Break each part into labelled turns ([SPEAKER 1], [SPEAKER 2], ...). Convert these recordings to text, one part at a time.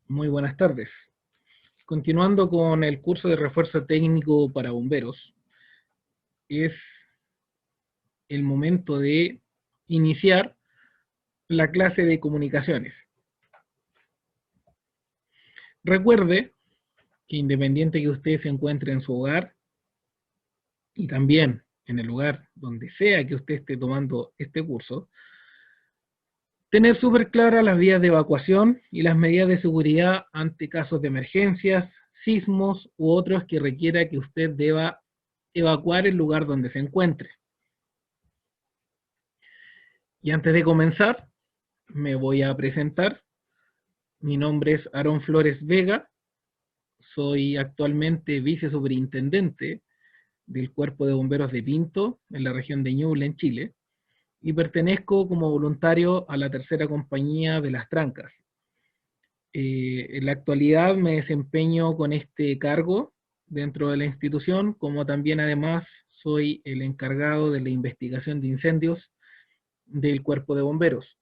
[SPEAKER 1] Muy buenas tardes. Continuando con el curso de refuerzo técnico para bomberos, es el momento de iniciar la clase de comunicaciones. Recuerde que independiente que usted se encuentre en su hogar y también en el lugar donde sea que usted esté tomando este curso, tener súper claras las vías de evacuación y las medidas de seguridad ante casos de emergencias, sismos u otros que requiera que usted deba evacuar el lugar donde se encuentre. Y antes de comenzar, me voy a presentar. Mi nombre es Aarón Flores Vega, soy actualmente vicesuperintendente del Cuerpo de Bomberos de Pinto, en la región de Ñuble, en Chile, y pertenezco como voluntario a la tercera compañía de Las Trancas. En la actualidad me desempeño con este cargo dentro de la institución, como también además soy el encargado de la investigación de incendios del Cuerpo de Bomberos.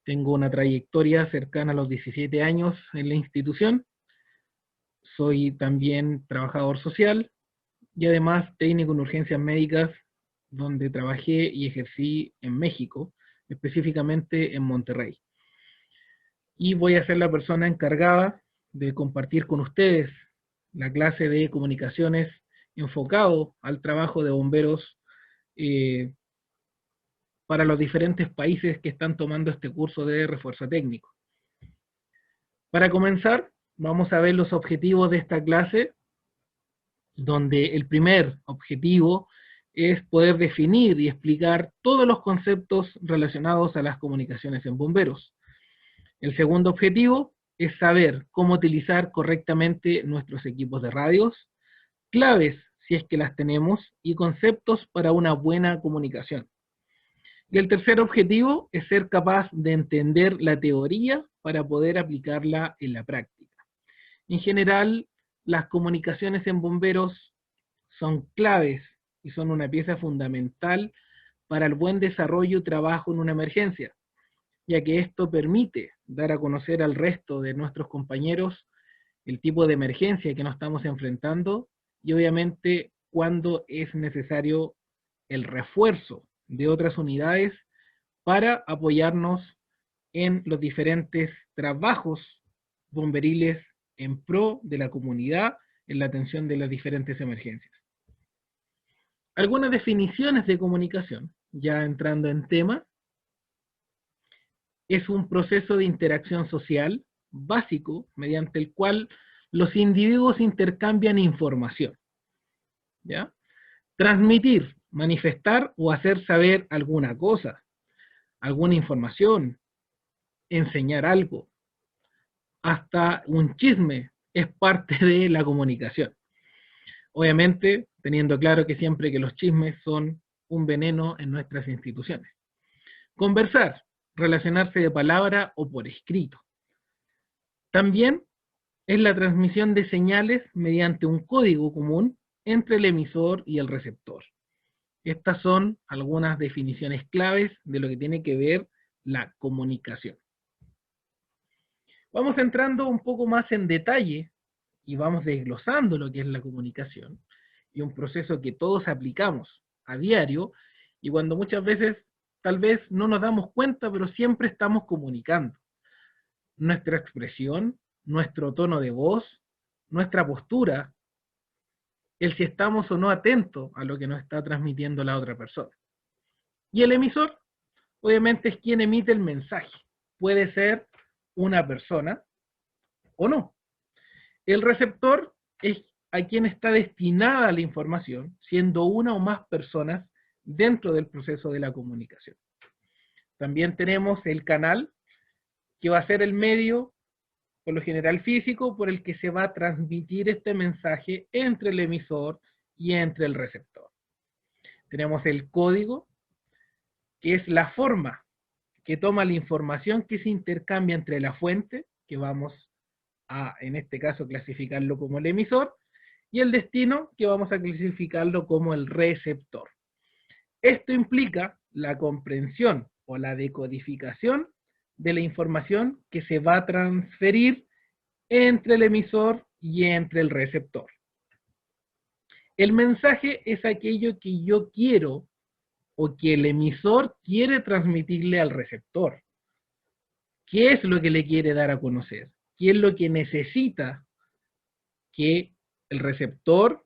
[SPEAKER 1] Tengo una trayectoria cercana a los 17 años en la institución. Soy también trabajador social y además técnico en urgencias médicas, donde trabajé y ejercí en México, específicamente en Monterrey. Y voy a ser la persona encargada de compartir con ustedes la clase de comunicaciones enfocado al trabajo de bomberos eh, para los diferentes países que están tomando este curso de refuerzo técnico. Para comenzar, vamos a ver los objetivos de esta clase, donde el primer objetivo es poder definir y explicar todos los conceptos relacionados a las comunicaciones en bomberos. El segundo objetivo es saber cómo utilizar correctamente nuestros equipos de radios, claves si es que las tenemos y conceptos para una buena comunicación. Y el tercer objetivo es ser capaz de entender la teoría para poder aplicarla en la práctica. En general, las comunicaciones en bomberos son claves y son una pieza fundamental para el buen desarrollo y trabajo en una emergencia, ya que esto permite dar a conocer al resto de nuestros compañeros el tipo de emergencia que nos estamos enfrentando y obviamente cuando es necesario el refuerzo de otras unidades para apoyarnos en los diferentes trabajos bomberiles en pro de la comunidad en la atención de las diferentes emergencias. Algunas definiciones de comunicación, ya entrando en tema, es un proceso de interacción social básico mediante el cual los individuos intercambian información, ¿ya? Transmitir, manifestar o hacer saber alguna cosa, alguna información, enseñar algo, hasta un chisme es parte de la comunicación. Obviamente, teniendo claro que siempre que los chismes son un veneno en nuestras instituciones. Conversar, relacionarse de palabra o por escrito. También es la transmisión de señales mediante un código común entre el emisor y el receptor. Estas son algunas definiciones claves de lo que tiene que ver la comunicación. Vamos entrando un poco más en detalle y vamos desglosando lo que es la comunicación y un proceso que todos aplicamos a diario y cuando muchas veces tal vez no nos damos cuenta, pero siempre estamos comunicando. Nuestra expresión, nuestro tono de voz, nuestra postura, el si estamos o no atentos a lo que nos está transmitiendo la otra persona. Y el emisor, obviamente, es quien emite el mensaje. Puede ser una persona o no. El receptor es a quien está destinada la información, siendo una o más personas dentro del proceso de la comunicación. También tenemos el canal, que va a ser el medio, por lo general físico, por el que se va a transmitir este mensaje entre el emisor y entre el receptor. Tenemos el código, que es la forma que toma la información que se intercambia entre la fuente, que vamos a, en este caso, clasificarlo como el emisor, y el destino, que vamos a clasificarlo como el receptor. Esto implica la comprensión o la decodificación de la información que se va a transferir entre el emisor y entre el receptor. El mensaje es aquello que yo quiero o que el emisor quiere transmitirle al receptor. ¿Qué es lo que le quiere dar a conocer? ¿Qué es lo que necesita que el receptor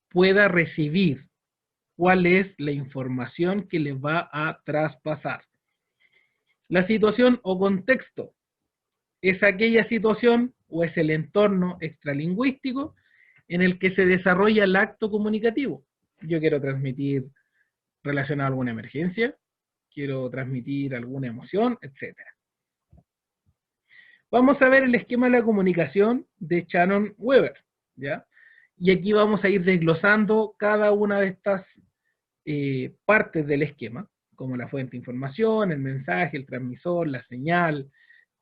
[SPEAKER 1] pueda recibir? ¿Cuál es la información que le va a traspasar? La situación o contexto es aquella situación o es el entorno extralingüístico en el que se desarrolla el acto comunicativo. Yo quiero transmitir relacionado a alguna emergencia, quiero transmitir alguna emoción, etc. Vamos a ver el esquema de la comunicación de Shannon-Weber, ¿ya? Y aquí vamos a ir desglosando cada una de estas partes del esquema, como la fuente de información, el mensaje, el transmisor, la señal,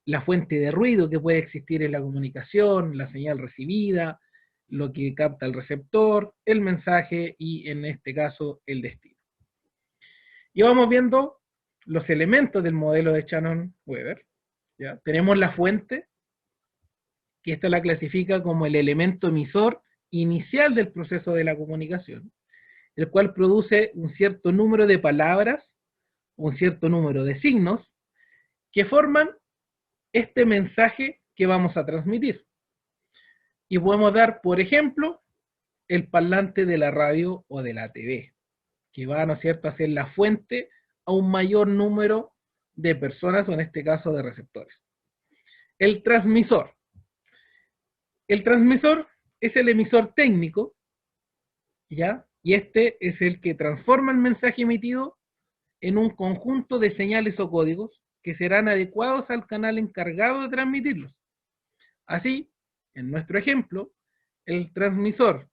[SPEAKER 1] la fuente de ruido que puede existir en la comunicación, la señal recibida, lo que capta el receptor, el mensaje y en este caso el destino. Y vamos viendo los elementos del modelo de Shannon-Weber. ¿Ya? Tenemos la fuente, que esta la clasifica como el elemento emisor inicial del proceso de la comunicación, el cual produce un cierto número de palabras, un cierto número de signos, que forman este mensaje que vamos a transmitir. Y podemos dar, por ejemplo, el parlante de la radio o de la TV, que va, ¿no es cierto?, a ser la fuente a un mayor número de personas, o en este caso de receptores. El transmisor. El transmisor es el emisor técnico, ¿ya? Y este es el que transforma el mensaje emitido en un conjunto de señales o códigos que serán adecuados al canal encargado de transmitirlos. Así, en nuestro ejemplo, el transmisor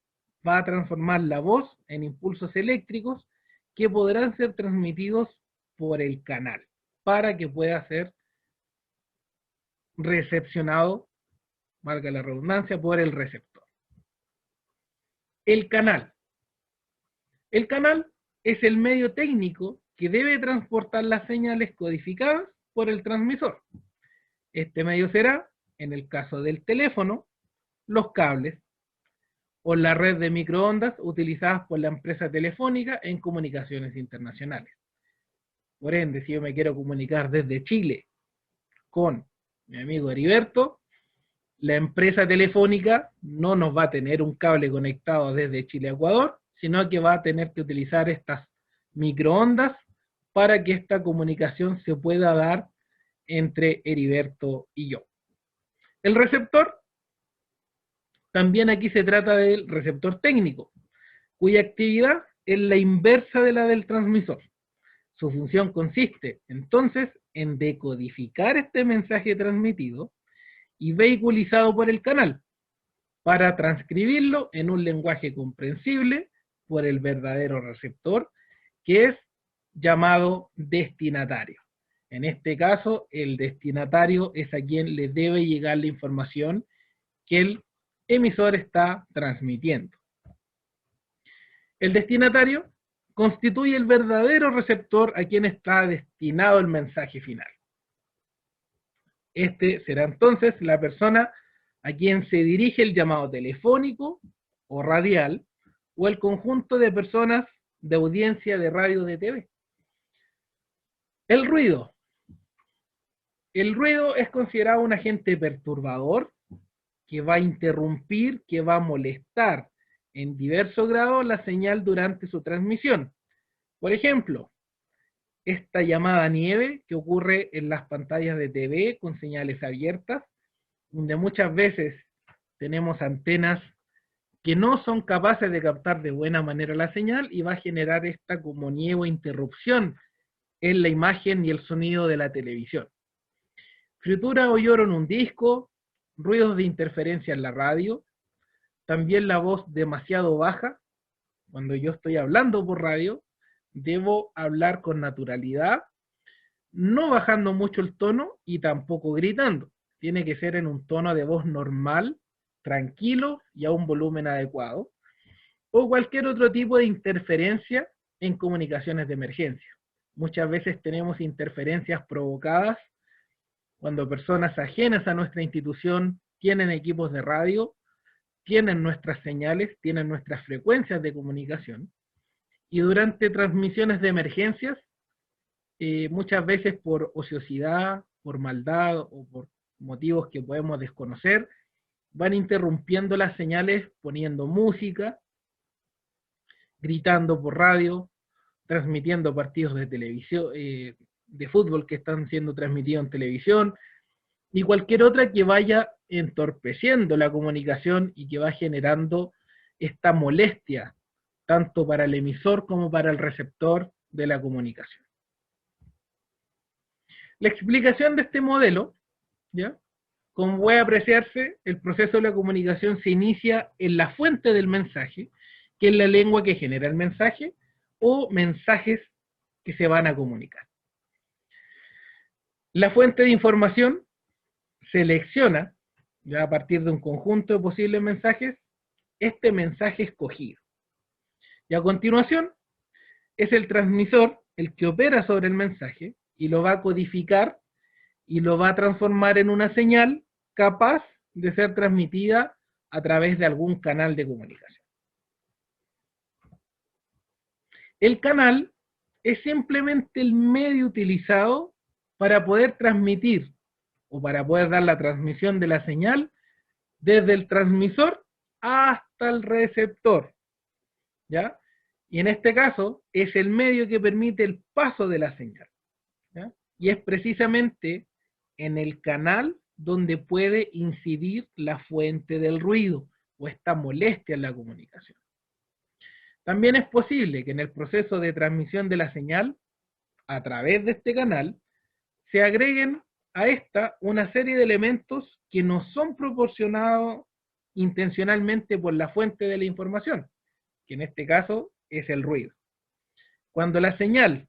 [SPEAKER 1] va a transformar la voz en impulsos eléctricos que podrán ser transmitidos por el canal para que pueda ser recepcionado, valga la redundancia, por el receptor. El canal. El canal es el medio técnico que debe transportar las señales codificadas por el transmisor. Este medio será, en el caso del teléfono, los cables o la red de microondas utilizadas por la empresa telefónica en comunicaciones internacionales. Por ende, si yo me quiero comunicar desde Chile con mi amigo Heriberto, la empresa telefónica no nos va a tener un cable conectado desde Chile a Ecuador, sino que va a tener que utilizar estas microondas para que esta comunicación se pueda dar entre Heriberto y yo. El receptor, también aquí se trata del receptor técnico, cuya actividad es la inversa de la del transmisor. Su función consiste, entonces, en decodificar este mensaje transmitido y vehiculizado por el canal, para transcribirlo en un lenguaje comprensible por el verdadero receptor, que es llamado destinatario. En este caso, el destinatario es a quien le debe llegar la información que el emisor está transmitiendo. El destinatario constituye el verdadero receptor a quien está destinado el mensaje final. Este será entonces la persona a quien se dirige el llamado telefónico o radial, o el conjunto de personas de audiencia de radio o de TV. El ruido. El ruido es considerado un agente perturbador que va a interrumpir, que va a molestar en diversos grados la señal durante su transmisión. Por ejemplo, esta llamada nieve que ocurre en las pantallas de TV con señales abiertas, donde muchas veces tenemos antenas que no son capaces de captar de buena manera la señal y va a generar esta como nieve o interrupción en la imagen y el sonido de la televisión. Fritura o lloro en un disco, ruidos de interferencia en la radio, también la voz demasiado baja. Cuando yo estoy hablando por radio, debo hablar con naturalidad, no bajando mucho el tono y tampoco gritando. Tiene que ser en un tono de voz normal, tranquilo y a un volumen adecuado, o cualquier otro tipo de interferencia en comunicaciones de emergencia. Muchas veces tenemos interferencias provocadas cuando personas ajenas a nuestra institución tienen equipos de radio, tienen nuestras señales, tienen nuestras frecuencias de comunicación, y durante transmisiones de emergencias, muchas veces por ociosidad, por maldad o por motivos que podemos desconocer, van interrumpiendo las señales poniendo música, gritando por radio, transmitiendo partidos de televisión, de fútbol que están siendo transmitidos en televisión, y cualquier otra que vaya entorpeciendo la comunicación y que va generando esta molestia, tanto para el emisor como para el receptor de la comunicación. La explicación de este modelo, ¿ya? Como puede apreciarse, el proceso de la comunicación se inicia en la fuente del mensaje, que es la lengua que genera el mensaje, o mensajes que se van a comunicar. La fuente de información selecciona, ya a partir de un conjunto de posibles mensajes, este mensaje escogido. Y a continuación, es el transmisor el que opera sobre el mensaje y lo va a codificar y lo va a transformar en una señal capaz de ser transmitida a través de algún canal de comunicación. El canal es simplemente el medio utilizado para poder transmitir o para poder dar la transmisión de la señal desde el transmisor hasta el receptor, ¿ya? Y en este caso es el medio que permite el paso de la señal, ¿ya? Y es precisamente en el canal donde puede incidir la fuente del ruido o esta molestia en la comunicación. También es posible que en el proceso de transmisión de la señal, a través de este canal, se agreguen a esta una serie de elementos que no son proporcionados intencionalmente por la fuente de la información, que en este caso es el ruido. Cuando la señal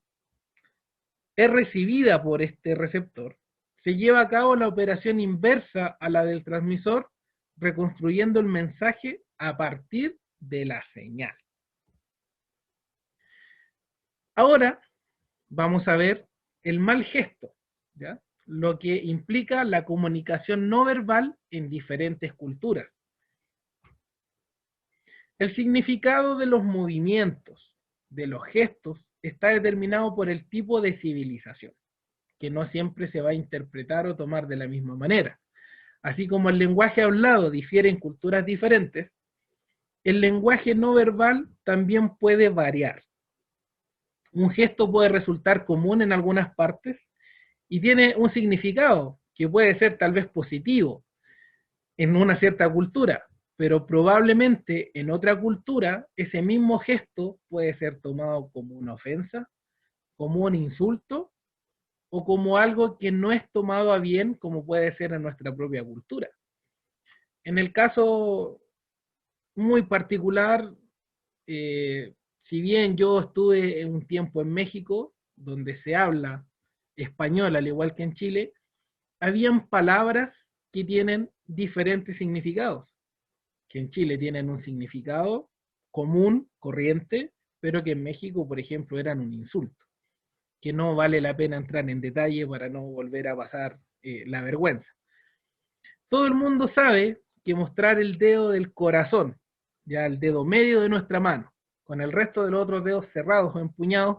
[SPEAKER 1] es recibida por este receptor, se lleva a cabo la operación inversa a la del transmisor, reconstruyendo el mensaje a partir de la señal. Ahora vamos a ver el mal gesto, ¿ya? Lo que implica la comunicación no verbal en diferentes culturas. El significado de los movimientos, de los gestos, está determinado por el tipo de civilización, que no siempre se va a interpretar o tomar de la misma manera. Así como el lenguaje hablado difiere en culturas diferentes, el lenguaje no verbal también puede variar. Un gesto puede resultar común en algunas partes y tiene un significado que puede ser tal vez positivo en una cierta cultura, pero probablemente en otra cultura ese mismo gesto puede ser tomado como una ofensa, como un insulto o como algo que no es tomado a bien como puede ser en nuestra propia cultura. En el caso muy particular, si bien yo estuve un tiempo en México, donde se habla español al igual que en Chile, habían palabras que tienen diferentes significados, que en Chile tienen un significado común, corriente, pero que en México, por ejemplo, eran un insulto, que no vale la pena entrar en detalle para no volver a pasar la vergüenza. Todo el mundo sabe que mostrar el dedo del corazón, ya el dedo medio de nuestra mano, con el resto de los otros dedos cerrados o empuñados,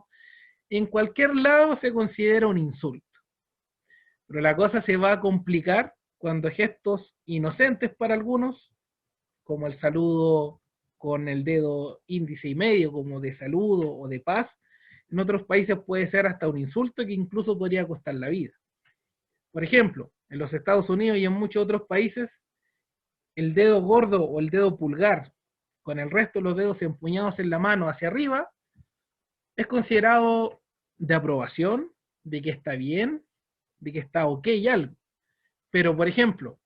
[SPEAKER 1] en cualquier lado se considera un insulto. Pero la cosa se va a complicar cuando gestos inocentes para algunos, como el saludo con el dedo índice y medio, como de saludo o de paz, en otros países puede ser hasta un insulto que incluso podría costar la vida. Por ejemplo, en los Estados Unidos y en muchos otros países, el dedo gordo o el dedo pulgar, con el resto de los dedos empuñados en la mano hacia arriba, es considerado de aprobación, de que está bien, de que está ok algo. Pero, por ejemplo,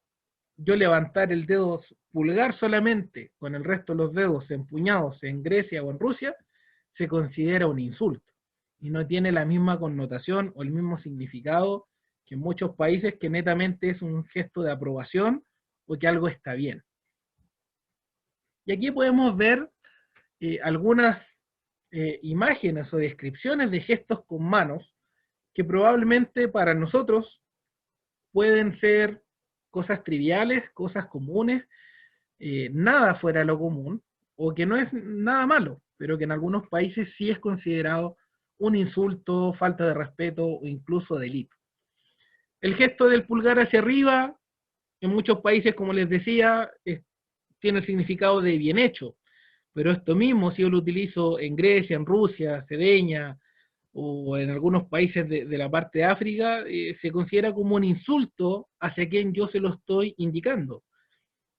[SPEAKER 1] yo levantar el dedo pulgar solamente con el resto de los dedos empuñados en Grecia o en Rusia, se considera un insulto y no tiene la misma connotación o el mismo significado que en muchos países, que netamente es un gesto de aprobación o que algo está bien. Y aquí podemos ver algunas imágenes o descripciones de gestos con manos que probablemente para nosotros pueden ser cosas triviales, cosas comunes, nada fuera de lo común, o que no es nada malo, pero que en algunos países sí es considerado un insulto, falta de respeto o incluso delito. El gesto del pulgar hacia arriba, en muchos países, como les decía, tiene el significado de bien hecho, pero esto mismo, si yo lo utilizo en Grecia, en Rusia, Cerdeña, o en algunos países de la parte de África, se considera como un insulto hacia quien yo se lo estoy indicando.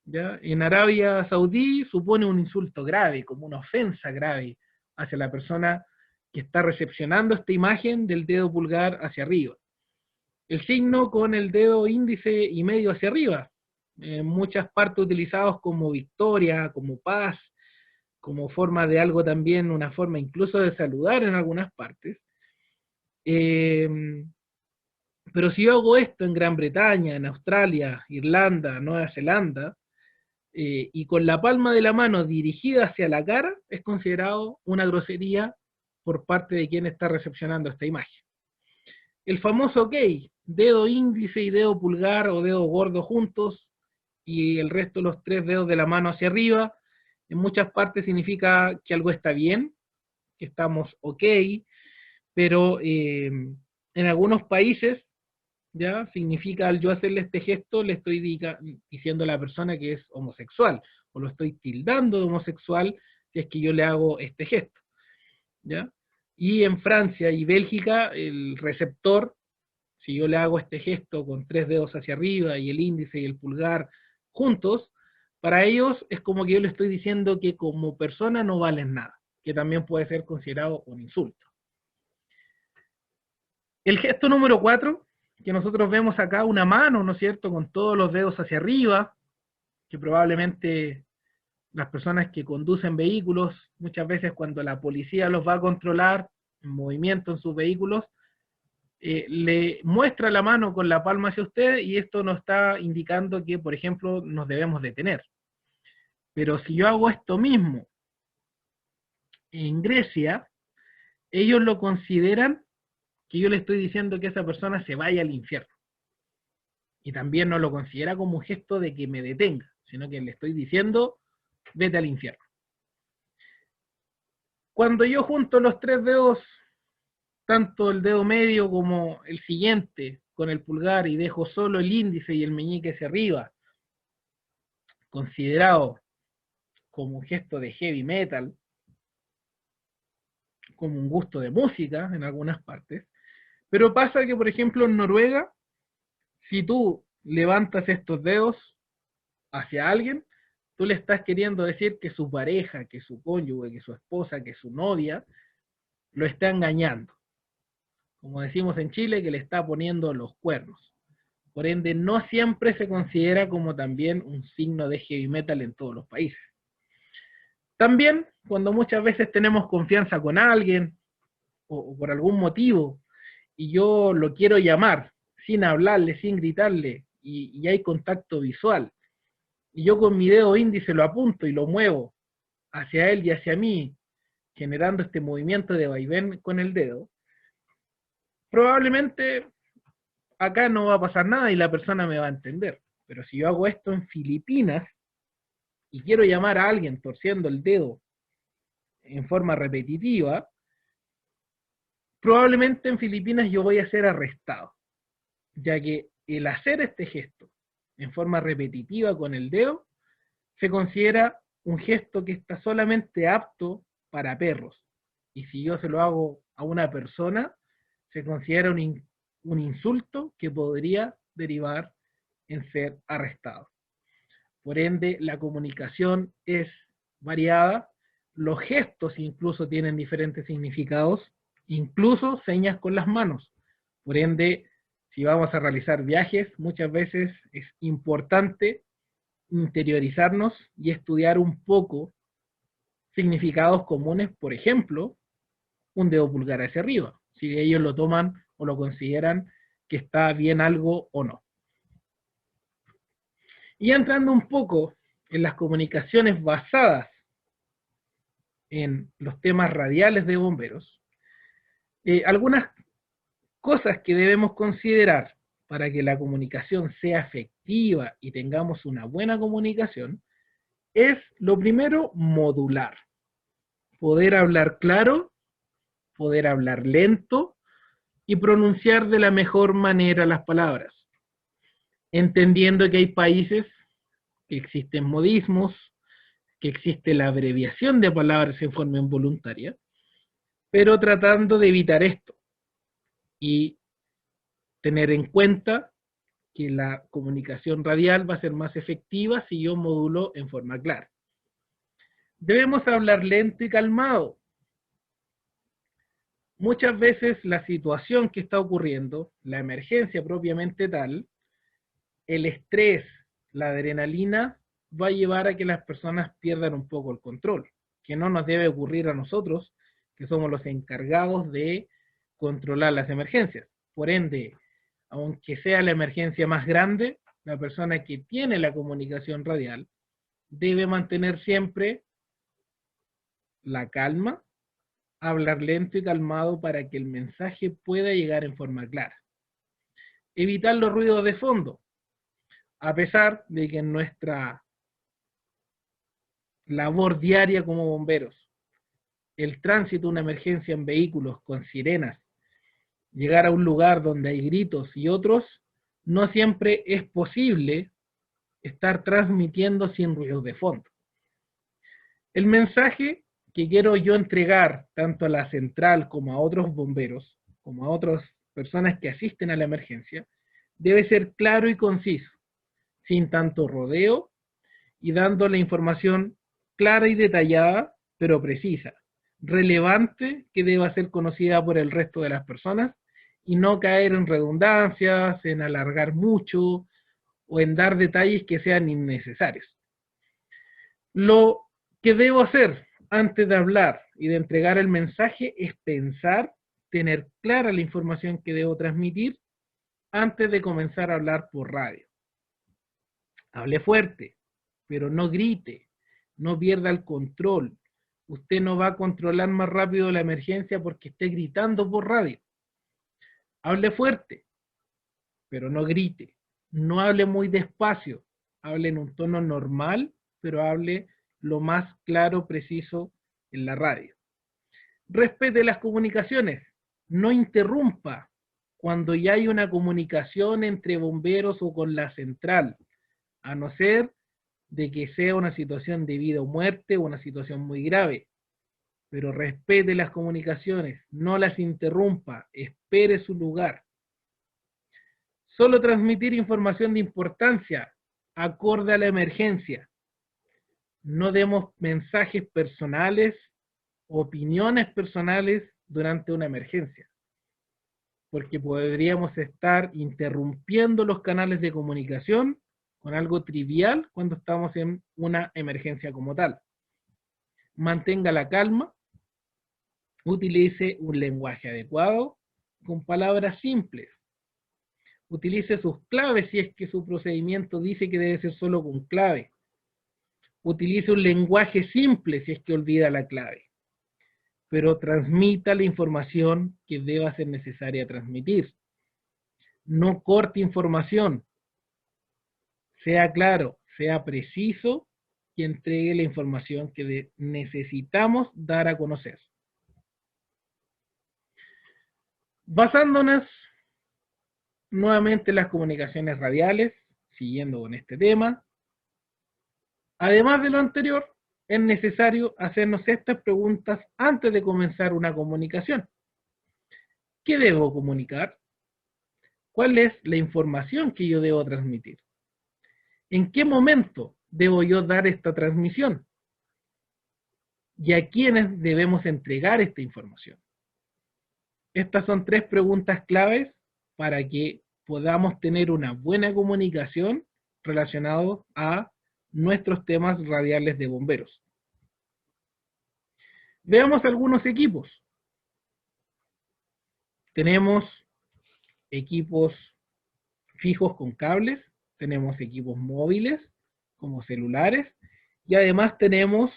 [SPEAKER 1] ¿Ya? En Arabia Saudí supone un insulto grave, como una ofensa grave hacia la persona que está recepcionando esta imagen del dedo pulgar hacia arriba. El signo con el dedo índice y medio hacia arriba, en muchas partes utilizados como victoria, como paz, como forma de algo también, una forma incluso de saludar en algunas partes. Pero si yo hago esto en Gran Bretaña, en Australia, Irlanda, Nueva Zelanda, y con la palma de la mano dirigida hacia la cara, es considerado una grosería por parte de quien está recepcionando esta imagen. El famoso OK, dedo índice y dedo pulgar o dedo gordo juntos, y el resto de los 3 dedos de la mano hacia arriba, en muchas partes significa que algo está bien, que estamos OK, pero en algunos países, ya significa al yo hacerle este gesto, le estoy diciendo a la persona que es homosexual, o lo estoy tildando de homosexual si es que yo le hago este gesto, ¿ya? Y en Francia y Bélgica, el receptor, si yo le hago este gesto con 3 dedos hacia arriba y el índice y el pulgar juntos, para ellos es como que yo le estoy diciendo que como persona no valen nada, que también puede ser considerado un insulto. El gesto número 4, que nosotros vemos acá, una mano, ¿no es cierto?, con todos los dedos hacia arriba, que probablemente las personas que conducen vehículos, muchas veces cuando la policía los va a controlar en movimiento en sus vehículos, le muestra la mano con la palma hacia usted y esto nos está indicando que, por ejemplo, nos debemos detener. Pero si yo hago esto mismo en Grecia, ellos lo consideran que yo le estoy diciendo que esa persona se vaya al infierno. Y también no lo considera como un gesto de que me detenga, sino que le estoy diciendo, vete al infierno. Cuando yo junto los 3 dedos, tanto el dedo medio como el siguiente, con el pulgar y dejo solo el índice y el meñique hacia arriba, considerado como un gesto de heavy metal, como un gusto de música en algunas partes, pero pasa que, por ejemplo, en Noruega, si tú levantas estos dedos hacia alguien, tú le estás queriendo decir que su pareja, que su cónyuge, que su esposa, que su novia, lo está engañando. Como decimos en Chile, que le está poniendo los cuernos. Por ende, no siempre se considera como también un signo de heavy metal en todos los países. También, cuando muchas veces tenemos confianza con alguien, o por algún motivo, y yo lo quiero llamar, sin hablarle, sin gritarle, y hay contacto visual, y yo con mi dedo índice lo apunto y lo muevo hacia él y hacia mí, generando este movimiento de vaivén con el dedo, probablemente acá no va a pasar nada y la persona me va a entender. Pero si yo hago esto en Filipinas y quiero llamar a alguien torciendo el dedo en forma repetitiva, probablemente en Filipinas yo voy a ser arrestado, ya que el hacer este gesto en forma repetitiva con el dedo se considera un gesto que está solamente apto para perros. Y si yo se lo hago a una persona, se considera un insulto que podría derivar en ser arrestado. Por ende, la comunicación es variada, los gestos incluso tienen diferentes significados, incluso señas con las manos. Por ende, si vamos a realizar viajes, muchas veces es importante interiorizarnos y estudiar un poco significados comunes, por ejemplo, un dedo pulgar hacia arriba, si ellos lo toman o lo consideran que está bien algo o no. Y entrando un poco en las comunicaciones basadas en los temas radiales de bomberos, algunas cosas que debemos considerar. para que la comunicación sea efectiva y tengamos una buena comunicación es, lo primero, modular. Poder hablar claro, poder hablar lento y pronunciar de la mejor manera las palabras. Entendiendo que hay países que existen modismos, que existe la abreviación de palabras en forma involuntaria, pero tratando de evitar esto y tener en cuenta que la comunicación radial va a ser más efectiva si yo modulo en forma clara. Debemos hablar lento y calmado. Muchas veces la situación que está ocurriendo, la emergencia propiamente tal, el estrés, la adrenalina, va a llevar a que las personas pierdan un poco el control, que no nos debe ocurrir a nosotros, que somos los encargados de controlar las emergencias. Por ende, aunque sea la emergencia más grande, la persona que tiene la comunicación radial debe mantener siempre la calma, hablar lento y calmado para que el mensaje pueda llegar en forma clara. Evitar los ruidos de fondo, a pesar de que en nuestra labor diaria como bomberos, el tránsito, una emergencia en vehículos con sirenas, llegar a un lugar donde hay gritos y otros, no siempre es posible estar transmitiendo sin ruidos de fondo. El mensaje que quiero yo entregar tanto a la central como a otros bomberos, como a otras personas que asisten a la emergencia, debe ser claro y conciso, sin tanto rodeo y dando la información clara y detallada, pero precisa, relevante, que deba ser conocida por el resto de las personas y no caer en redundancias, en alargar mucho o en dar detalles que sean innecesarios. Lo que debo hacer antes de hablar y de entregar el mensaje es pensar, tener clara la información que debo transmitir antes de comenzar a hablar por radio. Hable fuerte, pero no grite, no pierda el control. Usted no va a controlar más rápido la emergencia porque esté gritando por radio. Hable fuerte, pero no grite. No hable muy despacio, hable en un tono normal, pero hable lo más claro, preciso en la radio. Respete las comunicaciones, no interrumpa cuando ya hay una comunicación entre bomberos o con la central, a no ser de que sea una situación de vida o muerte o una situación muy grave. Pero respete las comunicaciones, no las interrumpa, espere su lugar. Solo transmitir información de importancia, acorde a la emergencia. No demos mensajes personales, opiniones personales durante una emergencia, porque podríamos estar interrumpiendo los canales de comunicación con algo trivial cuando estamos en una emergencia como tal. Mantenga la calma, utilice un lenguaje adecuado, con palabras simples. Utilice sus claves si es que su procedimiento dice que debe ser solo con clave. Utilice un lenguaje simple si es que olvida la clave. Pero transmita la información que deba ser necesaria transmitir. No corte información. Sea claro, sea preciso y entregue la información que necesitamos dar a conocer. Basándonos nuevamente en las comunicaciones radiales, siguiendo con este tema, además de lo anterior, es necesario hacernos estas preguntas antes de comenzar una comunicación. ¿Qué debo comunicar? ¿Cuál es la información que yo debo transmitir? ¿En qué momento debo yo dar esta transmisión? ¿Y a quiénes debemos entregar esta información? Estas son 3 preguntas claves para que podamos tener una buena comunicación relacionados a nuestros temas radiales de bomberos. Veamos algunos equipos. Tenemos equipos fijos con cables, tenemos equipos móviles como celulares y además tenemos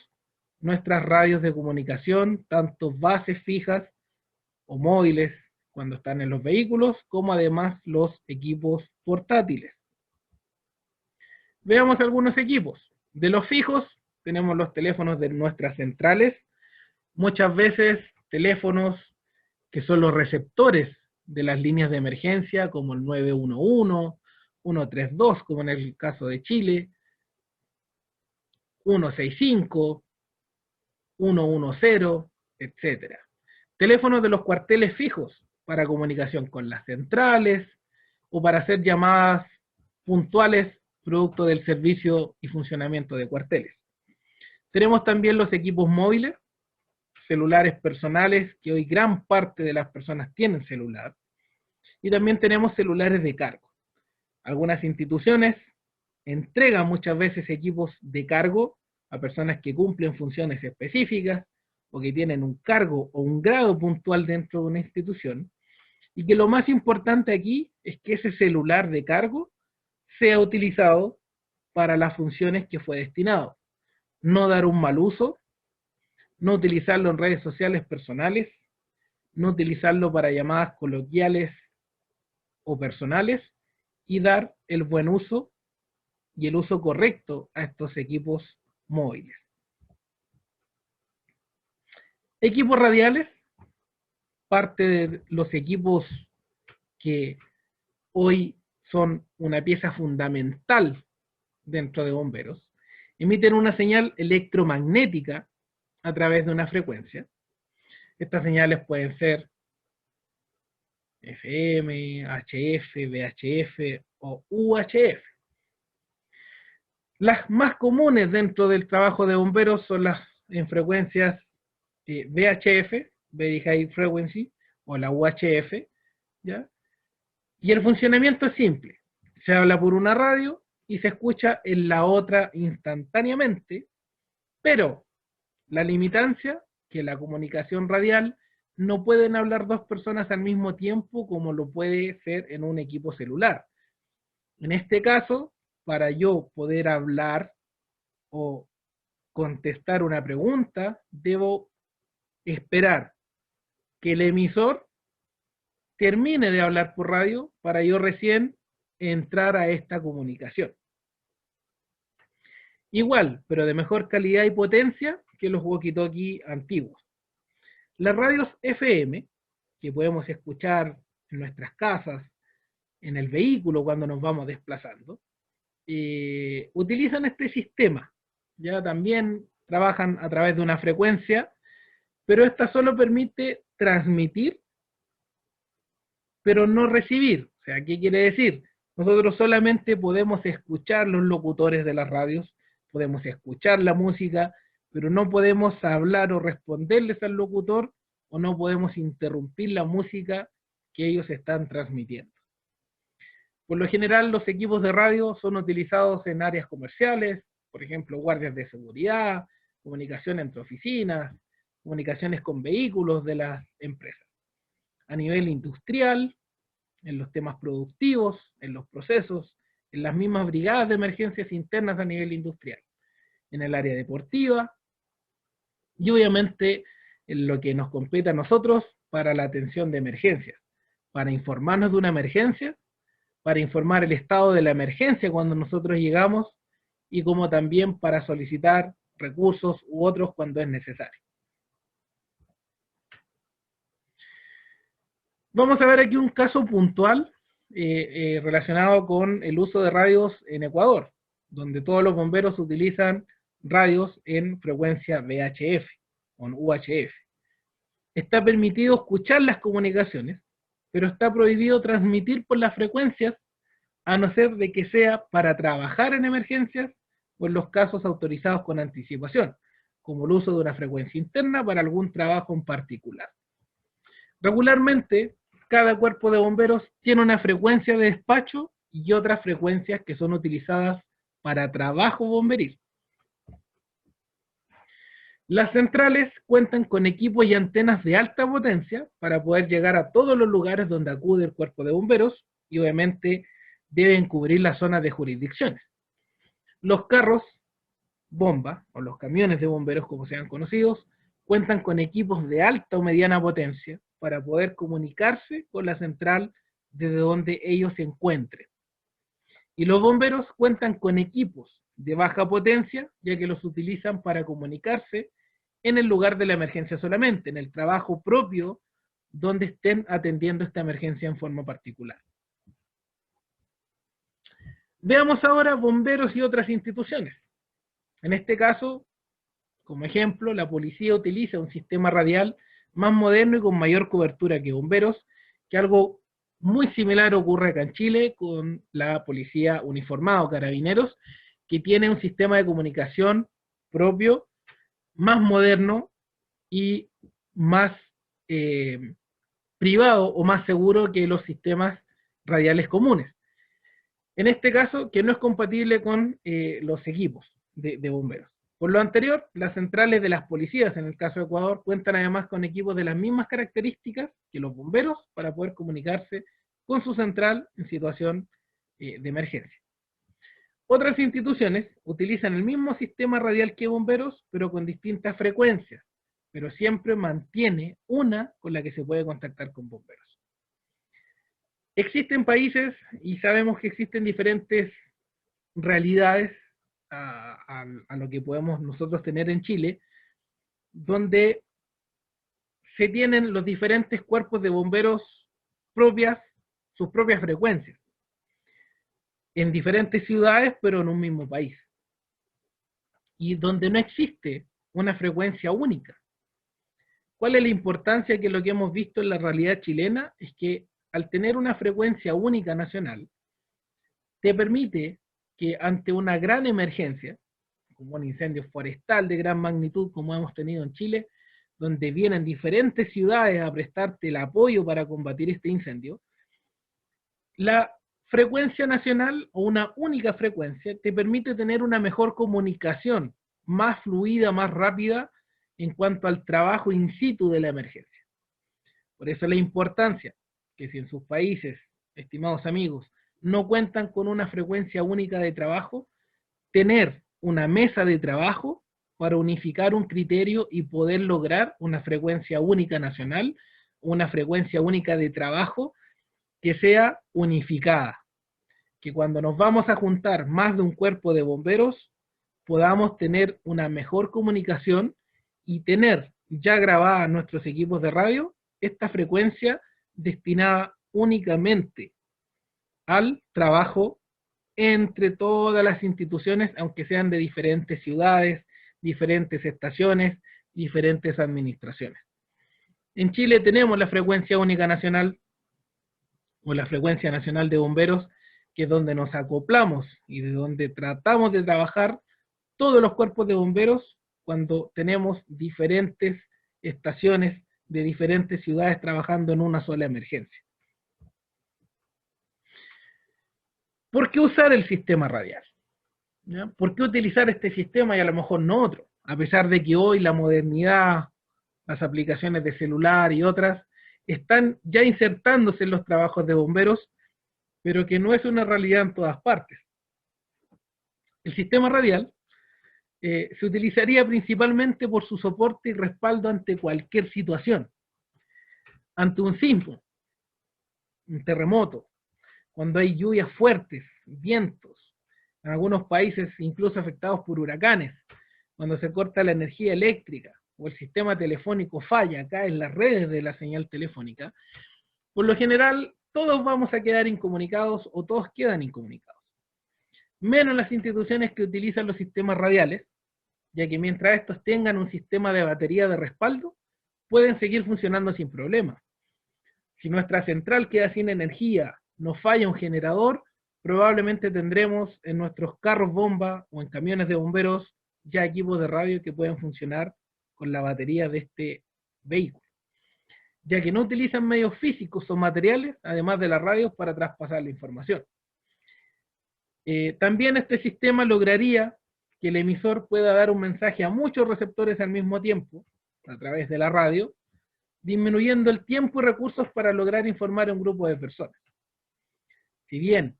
[SPEAKER 1] nuestras radios de comunicación, tanto bases fijas o móviles cuando están en los vehículos, como además los equipos portátiles. Veamos algunos equipos. De los fijos, tenemos los teléfonos de nuestras centrales, muchas veces teléfonos que son los receptores de las líneas de emergencia, como el 911, 132, como en el caso de Chile, 165, 110, etc. Teléfonos de los cuarteles fijos para comunicación con las centrales o para hacer llamadas puntuales producto del servicio y funcionamiento de cuarteles. Tenemos también los equipos móviles, celulares personales, que hoy gran parte de las personas tienen celular, y también tenemos celulares de cargo. Algunas instituciones entregan muchas veces equipos de cargo a personas que cumplen funciones específicas o que tienen un cargo o un grado puntual dentro de una institución, y que lo más importante aquí es que ese celular de cargo sea utilizado para las funciones que fue destinado. No dar un mal uso, no utilizarlo en redes sociales personales, no utilizarlo para llamadas coloquiales o personales, y dar el buen uso y el uso correcto a estos equipos móviles. Equipos radiales, parte de los equipos que hoy son una pieza fundamental dentro de bomberos, emiten una señal electromagnética a través de una frecuencia. Estas señales pueden ser FM, HF, VHF o UHF. Las más comunes dentro del trabajo de bomberos son las en frecuencias VHF, Very High Frequency, o la UHF, ¿ya? Y el funcionamiento es simple. Se habla por una radio y se escucha en la otra instantáneamente, pero la limitancia, que la comunicación radial, no pueden hablar dos personas al mismo tiempo como lo puede ser en un equipo celular. En este caso, para yo poder hablar o contestar una pregunta, debo esperar que el emisor termine de hablar por radio para yo recién entrar a esta comunicación. Igual, pero de mejor calidad y potencia que los walkie-talkie antiguos. Las radios FM, que podemos escuchar en nuestras casas, en el vehículo cuando nos vamos desplazando, utilizan este sistema. Ya también trabajan a través de una frecuencia, pero esta solo permite transmitir, pero no recibir. O sea, ¿qué quiere decir? Nosotros solamente podemos escuchar los locutores de las radios, podemos escuchar la música, pero no podemos hablar o responderles al locutor, o no podemos interrumpir la música que ellos están transmitiendo. Por lo general, los equipos de radio son utilizados en áreas comerciales, por ejemplo, guardias de seguridad, comunicación entre oficinas, comunicaciones con vehículos de las empresas. A nivel industrial, en los temas productivos, en los procesos, en las mismas brigadas de emergencias internas a nivel industrial, en el área deportiva, y obviamente en lo que nos compete a nosotros para la atención de emergencias, para informarnos de una emergencia, para informar el estado de la emergencia cuando nosotros llegamos, y como también para solicitar recursos u otros cuando es necesario. Vamos a ver aquí un caso puntual relacionado con el uso de radios en Ecuador, donde todos los bomberos utilizan radios en frecuencia VHF o en UHF. Está permitido escuchar las comunicaciones, pero está prohibido transmitir por las frecuencias, a no ser de que sea para trabajar en emergencias o en los casos autorizados con anticipación, como el uso de una frecuencia interna para algún trabajo en particular. Regularmente, cada cuerpo de bomberos tiene una frecuencia de despacho y otras frecuencias que son utilizadas para trabajo bomberil. Las centrales cuentan con equipos y antenas de alta potencia para poder llegar a todos los lugares donde acude el cuerpo de bomberos, y obviamente deben cubrir las zonas de jurisdicciones. Los carros bomba, o los camiones de bomberos como sean conocidos, cuentan con equipos de alta o mediana potencia para poder comunicarse con la central desde donde ellos se encuentren. Y los bomberos cuentan con equipos de baja potencia, ya que los utilizan para comunicarse en el lugar de la emergencia solamente, en el trabajo propio donde estén atendiendo esta emergencia en forma particular. Veamos ahora bomberos y otras instituciones. En este caso, como ejemplo, la policía utiliza un sistema radial más moderno y con mayor cobertura que bomberos, que algo muy similar ocurre acá en Chile con la policía uniformada o carabineros, que tiene un sistema de comunicación propio, más moderno y más privado o más seguro que los sistemas radiales comunes. En este caso, que no es compatible con los equipos de bomberos. Por lo anterior, las centrales de las policías, en el caso de Ecuador, cuentan además con equipos de las mismas características que los bomberos para poder comunicarse con su central en situación de emergencia. Otras instituciones utilizan el mismo sistema radial que bomberos, pero con distintas frecuencias, pero siempre mantiene una con la que se puede contactar con bomberos. Existen países, y sabemos que existen diferentes realidades a lo que podemos nosotros tener en Chile, donde se tienen los diferentes cuerpos de bomberos sus propias frecuencias, en diferentes ciudades, pero en un mismo país. Y donde no existe una frecuencia única. ¿Cuál es la importancia? Que lo que hemos visto en la realidad chilena es que al tener una frecuencia única nacional, te permite que ante una gran emergencia, como un incendio forestal de gran magnitud como hemos tenido en Chile, donde vienen diferentes ciudades a prestarte el apoyo para combatir este incendio, la frecuencia nacional o una única frecuencia te permite tener una mejor comunicación, más fluida, más rápida en cuanto al trabajo in situ de la emergencia. Por eso la importancia que si en sus países, estimados amigos, no cuentan con una frecuencia única de trabajo, tener una mesa de trabajo para unificar un criterio y poder lograr una frecuencia única nacional, una frecuencia única de trabajo que sea unificada. Que cuando nos vamos a juntar más de un cuerpo de bomberos, podamos tener una mejor comunicación y tener ya grabada en nuestros equipos de radio esta frecuencia destinada únicamente al trabajo entre todas las instituciones, aunque sean de diferentes ciudades, diferentes estaciones, diferentes administraciones. En Chile tenemos la frecuencia única nacional, o la frecuencia nacional de bomberos, que es donde nos acoplamos y de donde tratamos de trabajar todos los cuerpos de bomberos cuando tenemos diferentes estaciones de diferentes ciudades trabajando en una sola emergencia. ¿Por qué usar el sistema radial? ¿Ya? ¿Por qué utilizar este sistema y a lo mejor no otro? A pesar de que hoy la modernidad, las aplicaciones de celular y otras, están ya insertándose en los trabajos de bomberos, pero que no es una realidad en todas partes. El sistema radial se utilizaría principalmente por su soporte y respaldo ante cualquier situación. Ante un sismo, un terremoto, cuando hay lluvias fuertes, vientos, en algunos países incluso afectados por huracanes, cuando se corta la energía eléctrica o el sistema telefónico falla, acá en las redes de la señal telefónica, por lo general todos vamos a quedar incomunicados o todos quedan incomunicados. Menos las instituciones que utilizan los sistemas radiales, ya que mientras estos tengan un sistema de batería de respaldo, pueden seguir funcionando sin problema. Si nuestra central queda sin energía, nos falla un generador, probablemente tendremos en nuestros carros bomba o en camiones de bomberos ya equipos de radio que pueden funcionar con la batería de este vehículo, ya que no utilizan medios físicos o materiales, además de las radios, para traspasar la información. También este sistema lograría que el emisor pueda dar un mensaje a muchos receptores al mismo tiempo, a través de la radio, disminuyendo el tiempo y recursos para lograr informar a un grupo de personas. Si bien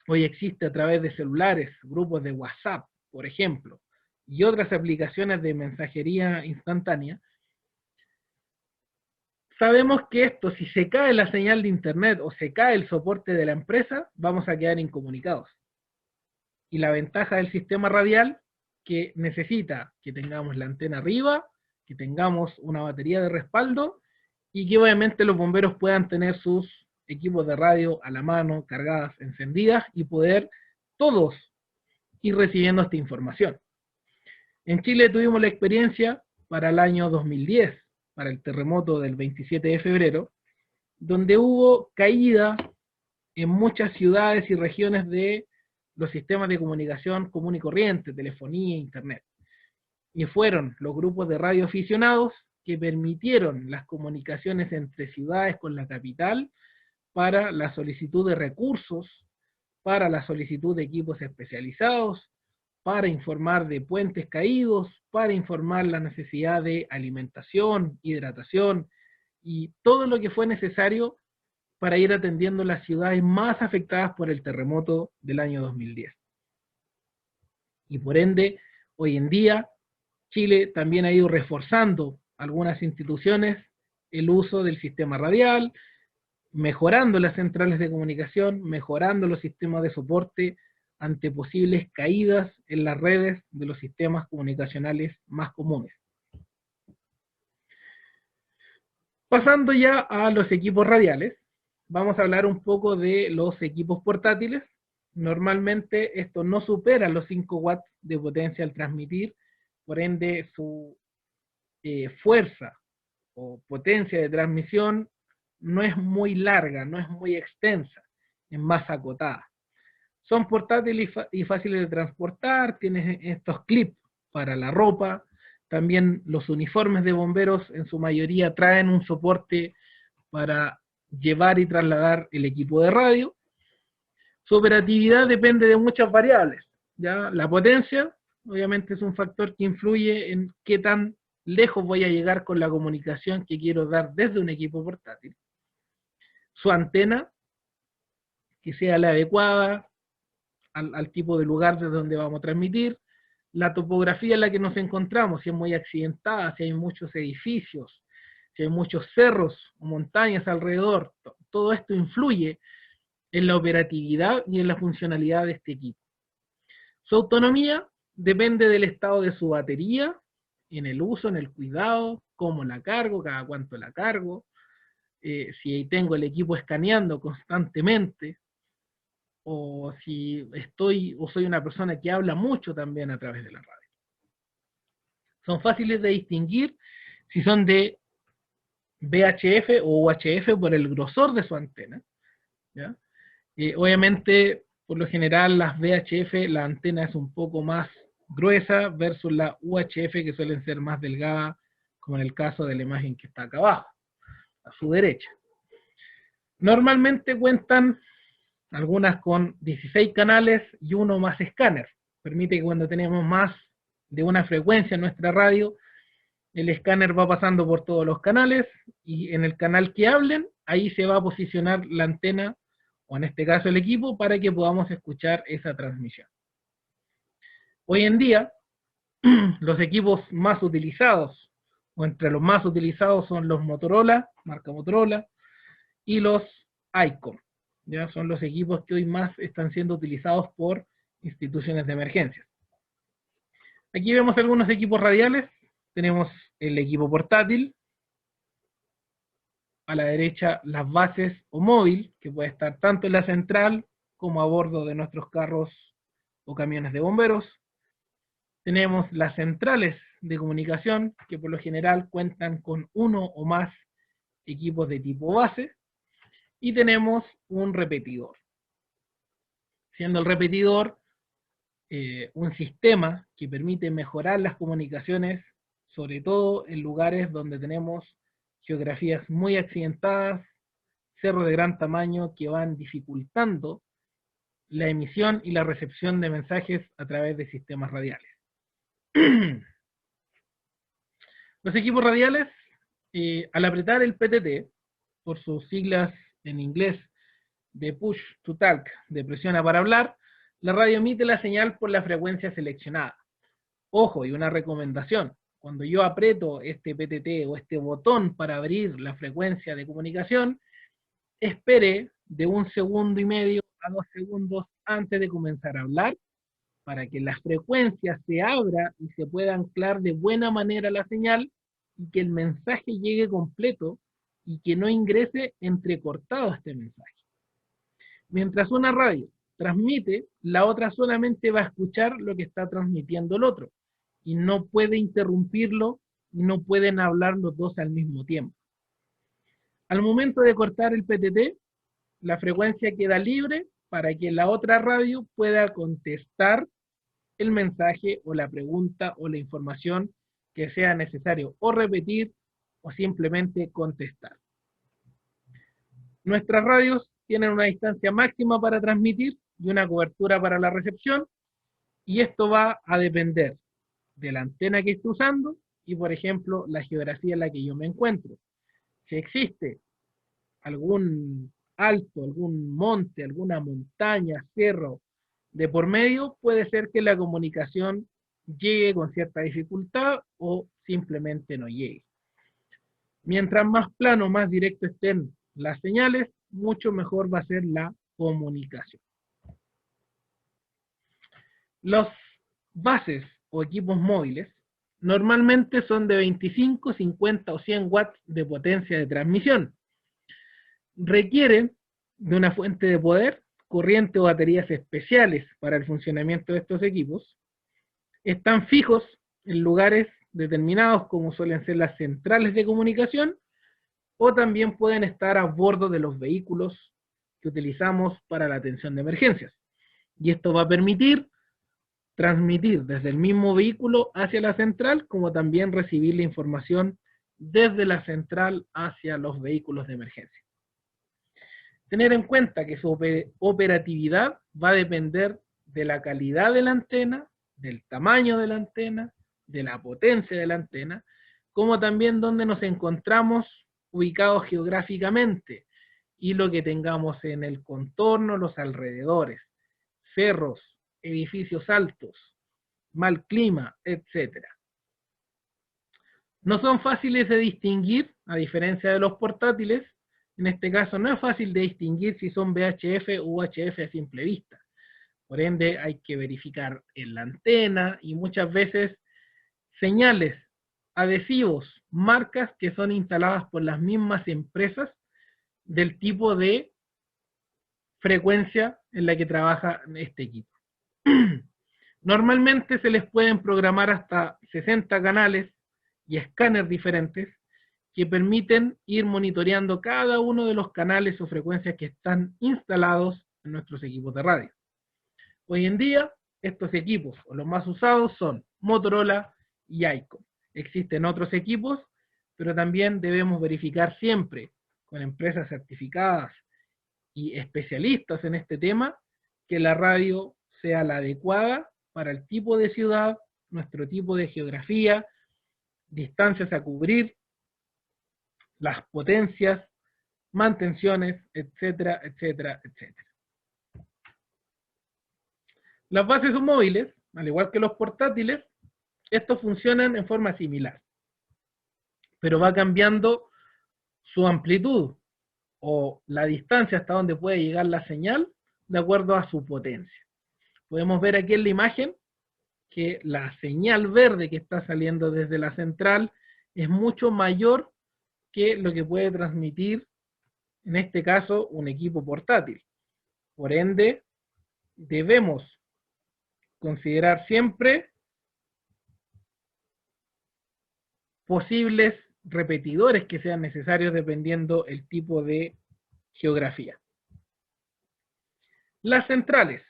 [SPEAKER 1] hoy existe a través de celulares, grupos de WhatsApp, por ejemplo, y otras aplicaciones de mensajería instantánea, sabemos que esto, si se cae la señal de internet o se cae el soporte de la empresa, vamos a quedar incomunicados. Y la ventaja del sistema radial, que necesita que tengamos la antena arriba, que tengamos una batería de respaldo, y que obviamente los bomberos puedan tener sus equipos de radio a la mano, cargadas, encendidas, y poder todos ir recibiendo esta información. En Chile tuvimos la experiencia para el año 2010, para el terremoto del 27 de febrero, donde hubo caída en muchas ciudades y regiones de los sistemas de comunicación común y corriente, telefonía e internet. Y fueron los grupos de radioaficionados que permitieron las comunicaciones entre ciudades con la capital para la solicitud de recursos, para la solicitud de equipos especializados, para informar de puentes caídos, para informar la necesidad de alimentación, hidratación y todo lo que fue necesario para ir atendiendo las ciudades más afectadas por el terremoto del año 2010. Y por ende, hoy en día, Chile también ha ido reforzando algunas instituciones el uso del sistema radial, mejorando las centrales de comunicación, mejorando los sistemas de soporte ante posibles caídas en las redes de los sistemas comunicacionales más comunes. Pasando ya a los equipos radiales, vamos a hablar un poco de los equipos portátiles. Normalmente esto no supera los 5 watts de potencia al transmitir, por ende su fuerza o potencia de transmisión no es muy larga, no es muy extensa, es más acotada. Son portátiles y fáciles de transportar, tienes estos clips para la ropa, también los uniformes de bomberos en su mayoría traen un soporte para llevar y trasladar el equipo de radio. Su operatividad depende de muchas variables, ¿ya? La potencia, obviamente, es un factor que influye en qué tan lejos voy a llegar con la comunicación que quiero dar desde un equipo portátil. Su antena, que sea la adecuada al tipo de lugar desde donde vamos a transmitir. La topografía en la que nos encontramos, si es muy accidentada, si hay muchos edificios, si hay muchos cerros o montañas alrededor, todo esto influye en la operatividad y en la funcionalidad de este equipo. Su autonomía depende del estado de su batería, en el uso, en el cuidado, cómo la cargo, cada cuánto la cargo, si tengo el equipo escaneando constantemente, o si soy una persona que habla mucho también a través de la radio. Son fáciles de distinguir si son de VHF o UHF por el grosor de su antena, ¿ya? Obviamente, por lo general, las VHF, la antena es un poco más gruesa versus la UHF, que suelen ser más delgadas, como en el caso de la imagen que está acá abajo, a su derecha. Normalmente cuentan algunas con 16 canales y uno más escáner. Permite que cuando tenemos más de una frecuencia en nuestra radio, el escáner va pasando por todos los canales y en el canal que hablen, ahí se va a posicionar la antena, o en este caso el equipo, para que podamos escuchar esa transmisión. Hoy en día, los equipos más utilizados, o entre los más utilizados, son los Motorola, marca Motorola, y los ICOM. Ya son los equipos que hoy más están siendo utilizados por instituciones de emergencia. Aquí vemos algunos equipos radiales. Tenemos el equipo portátil, a la derecha las bases o móvil, que puede estar tanto en la central como a bordo de nuestros carros o camiones de bomberos. Tenemos las centrales de comunicación, que por lo general cuentan con uno o más equipos de tipo base. Y tenemos un repetidor, siendo el repetidor un sistema que permite mejorar las comunicaciones, sobre todo en lugares donde tenemos geografías muy accidentadas, cerros de gran tamaño que van dificultando la emisión y la recepción de mensajes a través de sistemas radiales. Los equipos radiales, al apretar el PTT, por sus siglas en inglés de push to talk, de presiona para hablar, la radio emite la señal por la frecuencia seleccionada. Ojo, y una recomendación, cuando yo aprieto este PTT o este botón para abrir la frecuencia de comunicación, espere de 1,5 segundos a 2 segundos antes de comenzar a hablar, para que la frecuencia se abra y se pueda anclar de buena manera la señal y que el mensaje llegue completo y que no ingrese entrecortado este mensaje. Mientras una radio transmite, la otra solamente va a escuchar lo que está transmitiendo el otro y no puede interrumpirlo y no pueden hablar los dos al mismo tiempo. Al momento de cortar el PTT, la frecuencia queda libre para que la otra radio pueda contestar el mensaje o la pregunta o la información que sea necesario o repetir o simplemente contestar. Nuestras radios tienen una distancia máxima para transmitir y una cobertura para la recepción, y esto va a depender de la antena que esté usando y, por ejemplo, la geografía en la que yo me encuentro. Si existe algún alto, algún monte, alguna montaña, cerro de por medio, puede ser que la comunicación llegue con cierta dificultad o simplemente no llegue. Mientras más plano, más directo estén las señales, mucho mejor va a ser la comunicación. Los bases o equipos móviles normalmente son de 25, 50 o 100 watts de potencia de transmisión. Requieren de una fuente de poder, corriente o baterías especiales para el funcionamiento de estos equipos. Están fijos en lugares determinados como suelen ser las centrales de comunicación, o también pueden estar a bordo de los vehículos que utilizamos para la atención de emergencias. Y esto va a permitir transmitir desde el mismo vehículo hacia la central, como también recibir la información desde la central hacia los vehículos de emergencia. Tener en cuenta que su operatividad va a depender de la calidad de la antena, del tamaño de la antena, de la potencia de la antena, como también donde nos encontramos ubicados geográficamente y lo que tengamos en el contorno, los alrededores, cerros, edificios altos, mal clima, etc. No son fáciles de distinguir, a diferencia de los portátiles. En este caso no es fácil de distinguir si son VHF u UHF a simple vista. Por ende hay que verificar en la antena y muchas veces señales, adhesivos, marcas que son instaladas por las mismas empresas del tipo de frecuencia en la que trabaja este equipo. Normalmente se les pueden programar hasta 60 canales y escáneres diferentes que permiten ir monitoreando cada uno de los canales o frecuencias que están instalados en nuestros equipos de radio. Hoy en día, estos equipos, o los más usados, son Motorola y ICOM. Existen otros equipos, pero también debemos verificar siempre con empresas certificadas y especialistas en este tema que la radio sea la adecuada para el tipo de ciudad, nuestro tipo de geografía, distancias a cubrir, las potencias, mantenciones, etcétera, etcétera, etcétera. Las bases son móviles, al igual que los portátiles. Estos funcionan en forma similar, pero va cambiando su amplitud o la distancia hasta donde puede llegar la señal de acuerdo a su potencia. Podemos ver aquí en la imagen que la señal verde que está saliendo desde la central es mucho mayor que lo que puede transmitir, en este caso, un equipo portátil. Por ende, debemos considerar siempre posibles repetidores que sean necesarios dependiendo el tipo de geografía. Las centrales.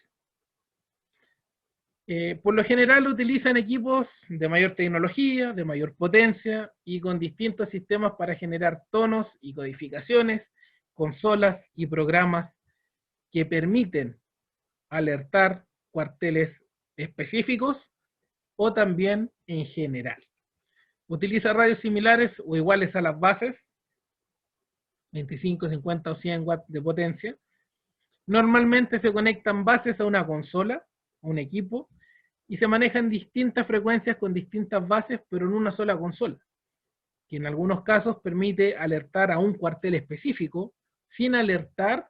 [SPEAKER 1] Por lo general utilizan equipos de mayor tecnología, de mayor potencia y con distintos sistemas para generar tonos y codificaciones, consolas y programas que permiten alertar cuarteles específicos o también en general. Utiliza radios similares o iguales a las bases, 25, 50 o 100 watts de potencia. Normalmente se conectan bases a una consola, a un equipo, y se manejan distintas frecuencias con distintas bases, pero en una sola consola, que en algunos casos permite alertar a un cuartel específico sin alertar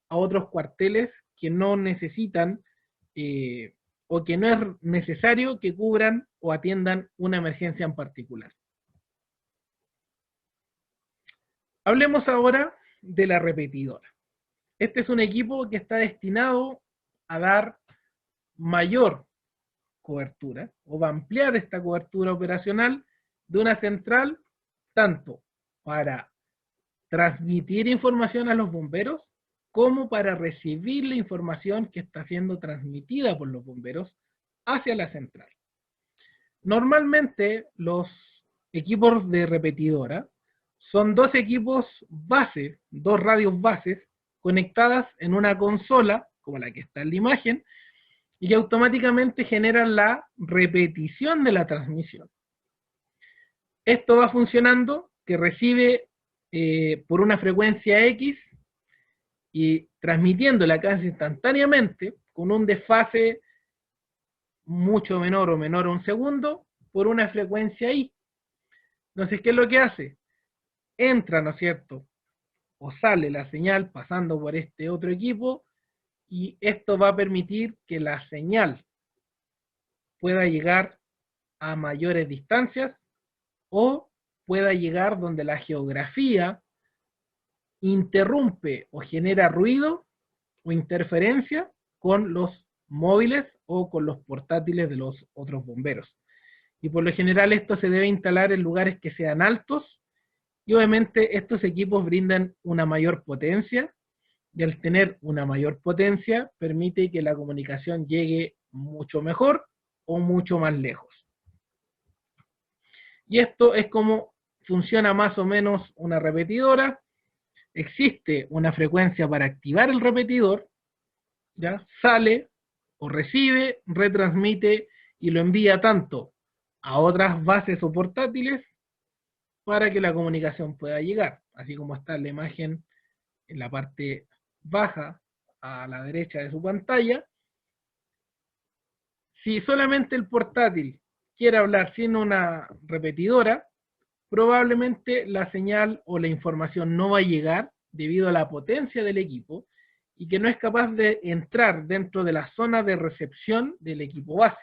[SPEAKER 1] a otros cuarteles que no necesitan o que no es necesario que cubran o atiendan una emergencia en particular. Hablemos ahora de la repetidora. Este es un equipo que está destinado a dar mayor cobertura o va a ampliar esta cobertura operacional de una central tanto para transmitir información a los bomberos como para recibir la información que está siendo transmitida por los bomberos hacia la central. Normalmente los equipos de repetidora son dos equipos base, dos radios bases conectadas en una consola, como la que está en la imagen, y que automáticamente generan la repetición de la transmisión. Esto va funcionando, que recibe por una frecuencia X y transmitiéndola casi instantáneamente con un desfase mucho menor o menor a un segundo por una frecuencia Y. Entonces, ¿qué es lo que hace? Entra, ¿no es cierto?, o sale la señal pasando por este otro equipo y esto va a permitir que la señal pueda llegar a mayores distancias o pueda llegar donde la geografía interrumpe o genera ruido o interferencia con los móviles o con los portátiles de los otros bomberos. Y por lo general esto se debe instalar en lugares que sean altos y obviamente estos equipos brindan una mayor potencia y al tener una mayor potencia permite que la comunicación llegue mucho mejor o mucho más lejos. Y esto es como funciona más o menos una repetidora. Existe una frecuencia para activar el repetidor, ¿ya? Sale o recibe, retransmite y lo envía tanto a otras bases o portátiles para que la comunicación pueda llegar, así como está en la imagen en la parte baja a la derecha de su pantalla. Si solamente el portátil quiere hablar sin una repetidora, probablemente la señal o la información no va a llegar debido a la potencia del equipo y que no es capaz de entrar dentro de la zona de recepción del equipo base.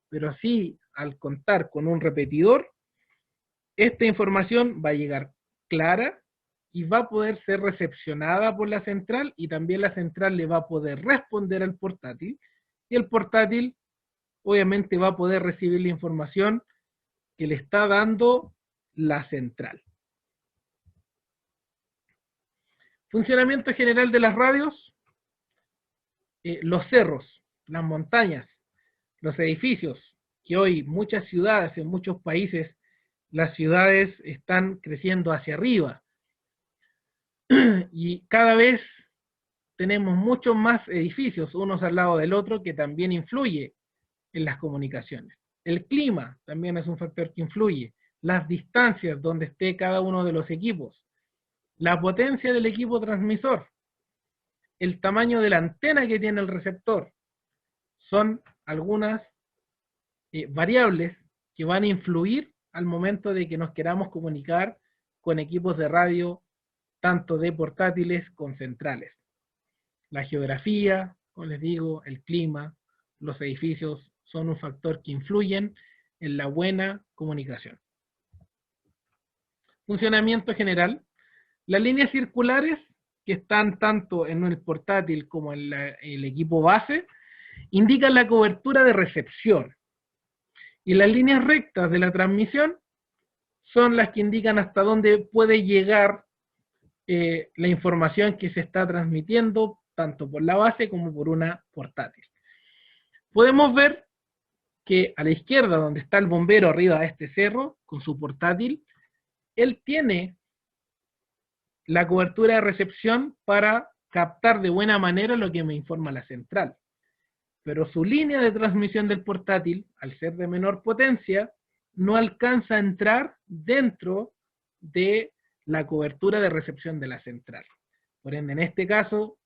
[SPEAKER 1] Pero sí, al contar con un repetidor, esta información va a llegar clara y va a poder ser recepcionada por la central y también la central le va a poder responder al portátil y el portátil obviamente va a poder recibir la información que le está dando la central. Funcionamiento general de las radios. Los cerros, las montañas, los edificios, que hoy muchas ciudades, en muchos países, las ciudades están creciendo hacia arriba. Y cada vez tenemos muchos más edificios, unos al lado del otro, que también influye en las comunicaciones. El clima también es un factor que influye. Las distancias donde esté cada uno de los equipos. La potencia del equipo transmisor. El tamaño de la antena que tiene el receptor. Son algunas variables que van a influir al momento de que nos queramos comunicar con equipos de radio, tanto de portátiles como centrales. La geografía, como les digo, el clima, los edificios son un factor que influyen en la buena comunicación. Funcionamiento general. Las líneas circulares que están tanto en el portátil como en el equipo base indican la cobertura de recepción. Y las líneas rectas de la transmisión son las que indican hasta dónde puede llegar la información que se está transmitiendo tanto por la base como por una portátil. Podemos ver que a la izquierda, donde está el bombero arriba de este cerro, con su portátil, él tiene la cobertura de recepción para captar de buena manera lo que me informa la central. Pero su línea de transmisión del portátil, al ser de menor potencia, no alcanza a entrar dentro de la cobertura de recepción de la central. Por ende, en este caso,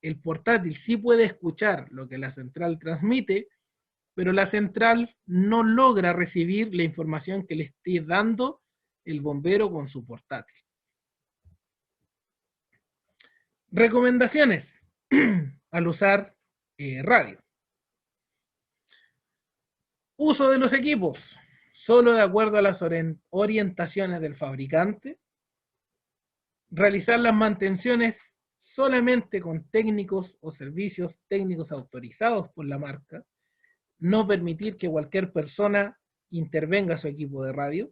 [SPEAKER 1] el portátil sí puede escuchar lo que la central transmite, pero la central no logra recibir la información que le esté dando el bombero con su portátil. Recomendaciones al usar radio. Uso de los equipos, solo de acuerdo a las orientaciones del fabricante. Realizar las mantenciones solamente con técnicos o servicios técnicos autorizados por la marca. No permitir que cualquier persona intervenga a su equipo de radio.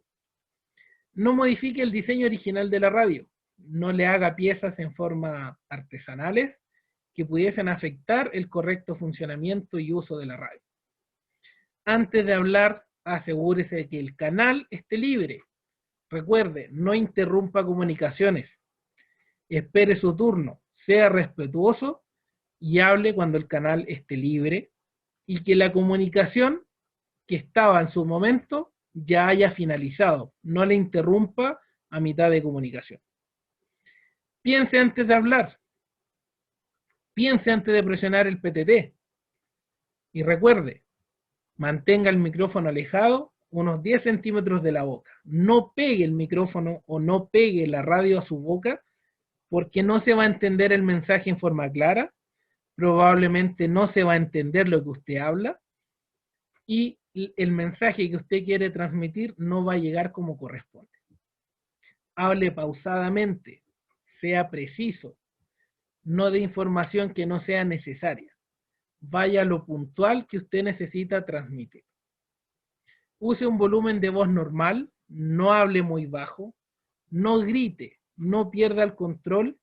[SPEAKER 1] No modifique el diseño original de la radio. No le haga piezas en forma artesanales que pudiesen afectar el correcto funcionamiento y uso de la radio. Antes de hablar, asegúrese de que el canal esté libre. Recuerde, no interrumpa comunicaciones. Espere su turno, sea respetuoso y hable cuando el canal esté libre y que la comunicación que estaba en su momento ya haya finalizado. No le interrumpa a mitad de comunicación. Piense antes de hablar. Piense antes de presionar el PTT. Y recuerde, mantenga el micrófono alejado unos 10 centímetros de la boca. No pegue el micrófono o no pegue la radio a su boca porque no se va a entender el mensaje en forma clara, probablemente no se va a entender lo que usted habla y el mensaje que usted quiere transmitir no va a llegar como corresponde. Hable pausadamente, sea preciso, no dé información que no sea necesaria. Vaya a lo puntual que usted necesita transmitir. Use un volumen de voz normal, no hable muy bajo, no grite, no pierda el control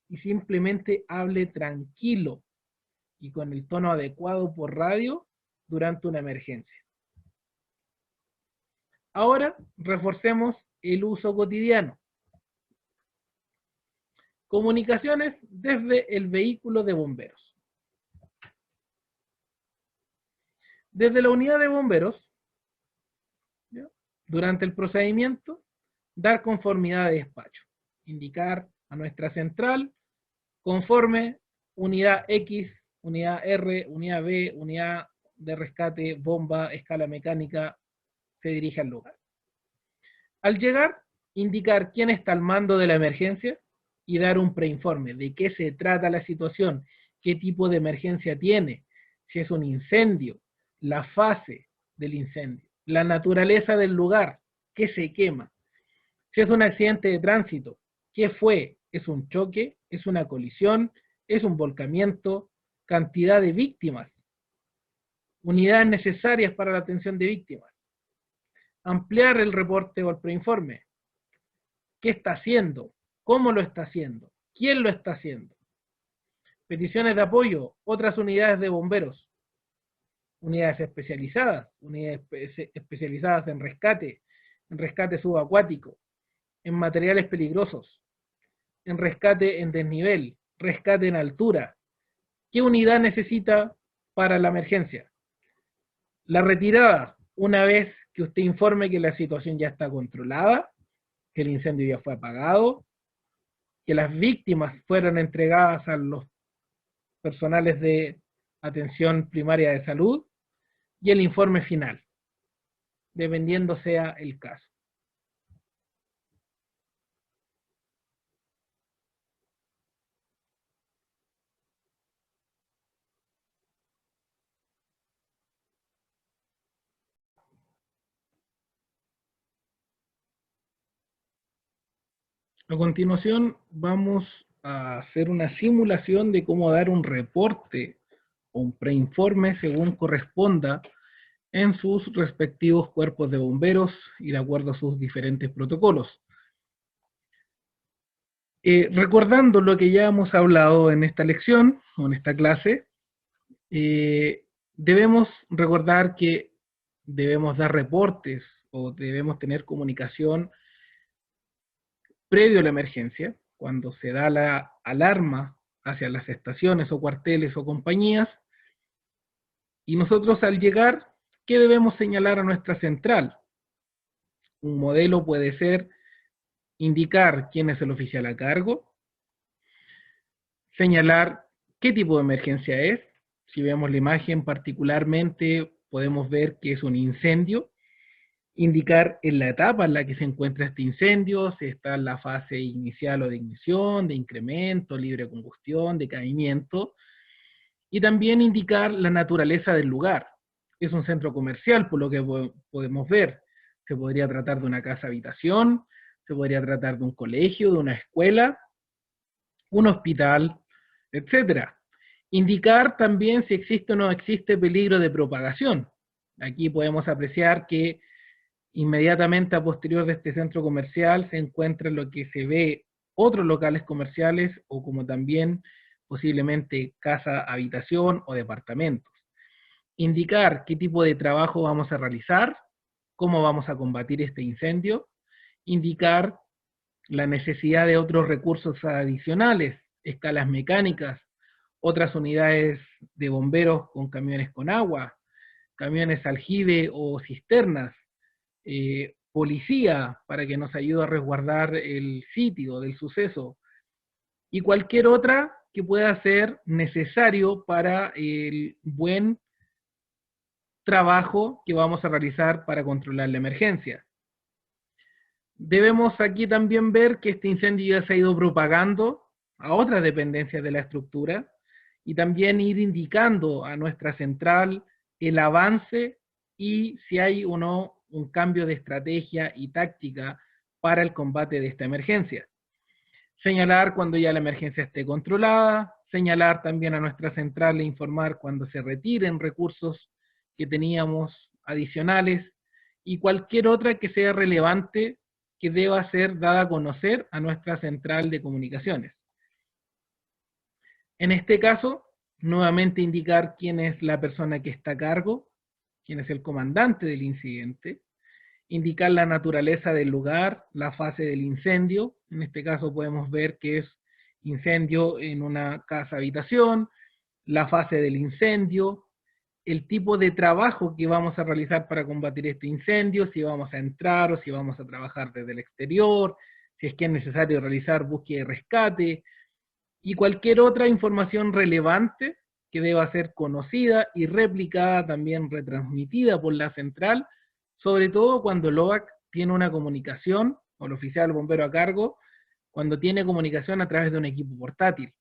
[SPEAKER 1] y simplemente hable tranquilo y con el tono adecuado por radio durante una emergencia. Ahora reforcemos el uso cotidiano. Comunicaciones desde el vehículo de bomberos. Desde la unidad de bomberos, ¿ya?, durante el procedimiento, dar conformidad de despacho. Indicar a nuestra central, conforme, unidad X, unidad R, unidad B, unidad de rescate, bomba, escala mecánica, se dirige al lugar. Al llegar, indicar quién está al mando de la emergencia y dar un preinforme de qué se trata la situación, qué tipo de emergencia tiene, si es un incendio, la fase del incendio, la naturaleza del lugar, qué se quema, si es un accidente de tránsito, qué fue, es un choque, es una colisión, es un volcamiento, cantidad de víctimas, unidades necesarias para la atención de víctimas, ampliar el reporte o el preinforme, qué está haciendo, cómo lo está haciendo, quién lo está haciendo, peticiones de apoyo, otras unidades de bomberos, unidades especializadas, especializadas en rescate subacuático, en materiales peligrosos, en rescate en desnivel, rescate en altura. ¿Qué unidad necesita para la emergencia? La retirada, una vez que usted informe que la situación ya está controlada, que el incendio ya fue apagado, que las víctimas fueron entregadas a los personales de atención primaria de salud, y el informe final, dependiendo sea el caso. A continuación vamos a hacer una simulación de cómo dar un reporte o un preinforme según corresponda en sus respectivos cuerpos de bomberos y de acuerdo a sus diferentes protocolos. Recordando lo que ya hemos hablado en esta lección o en esta clase, debemos recordar que debemos dar reportes o debemos tener comunicación previo a la emergencia, cuando se da la alarma hacia las estaciones o cuarteles o compañías, y nosotros al llegar, ¿qué debemos señalar a nuestra central? Un modelo puede ser indicar quién es el oficial a cargo, señalar qué tipo de emergencia es. Si vemos la imagen, particularmente podemos ver que es un incendio, indicar en la etapa en la que se encuentra este incendio, si está en la fase inicial o de ignición, de incremento, libre combustión, decaimiento, y también indicar la naturaleza del lugar. Es un centro comercial, por lo que podemos ver. Se podría tratar de una casa habitación, se podría tratar de un colegio, de una escuela, un hospital, etcétera. Indicar también si existe o no existe peligro de propagación. Aquí podemos apreciar que inmediatamente a posterior de este centro comercial se encuentra lo que se ve otros locales comerciales o como también posiblemente casa, habitación o departamentos. Indicar qué tipo de trabajo vamos a realizar, cómo vamos a combatir este incendio, indicar la necesidad de otros recursos adicionales, escalas mecánicas, otras unidades de bomberos con camiones con agua, camiones aljibe o cisternas, policía para que nos ayude a resguardar el sitio del suceso y cualquier otra que pueda ser necesario para el buen trabajo que vamos a realizar para controlar la emergencia. Debemos aquí también ver que este incendio ya se ha ido propagando a otras dependencias de la estructura y también ir indicando a nuestra central el avance y si hay o no un cambio de estrategia y táctica para el combate de esta emergencia. Señalar cuando ya la emergencia esté controlada, señalar también a nuestra central e informar cuando se retiren recursos que teníamos adicionales y cualquier otra que sea relevante que deba ser dada a conocer a nuestra central de comunicaciones. En este caso, nuevamente indicar quién es la persona que está a cargo, quién es el comandante del incidente, indicar la naturaleza del lugar, la fase del incendio, en este caso podemos ver que es incendio en una casa habitación, la fase del incendio, el tipo de trabajo que vamos a realizar para combatir este incendio, si vamos a entrar o si vamos a trabajar desde el exterior, si es que es necesario realizar búsqueda y rescate, y cualquier otra información relevante que deba ser conocida y replicada, también retransmitida por la central, sobre todo cuando el OAC tiene una comunicación, o el oficial bombero a cargo, cuando tiene comunicación a través de un equipo portátil.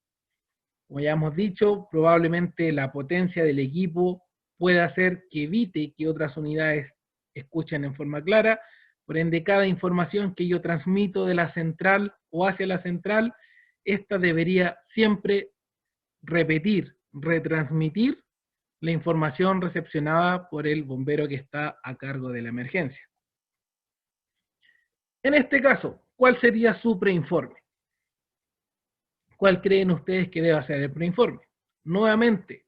[SPEAKER 1] Como ya hemos dicho, probablemente la potencia del equipo puede hacer que evite que otras unidades escuchen en forma clara, por ende cada información que yo transmito de la central o hacia la central, esta debería siempre repetir, retransmitir la información recepcionada por el bombero que está a cargo de la emergencia. En este caso, ¿cuál sería su preinforme? ¿Cuál creen ustedes que debe ser el preinforme? Nuevamente,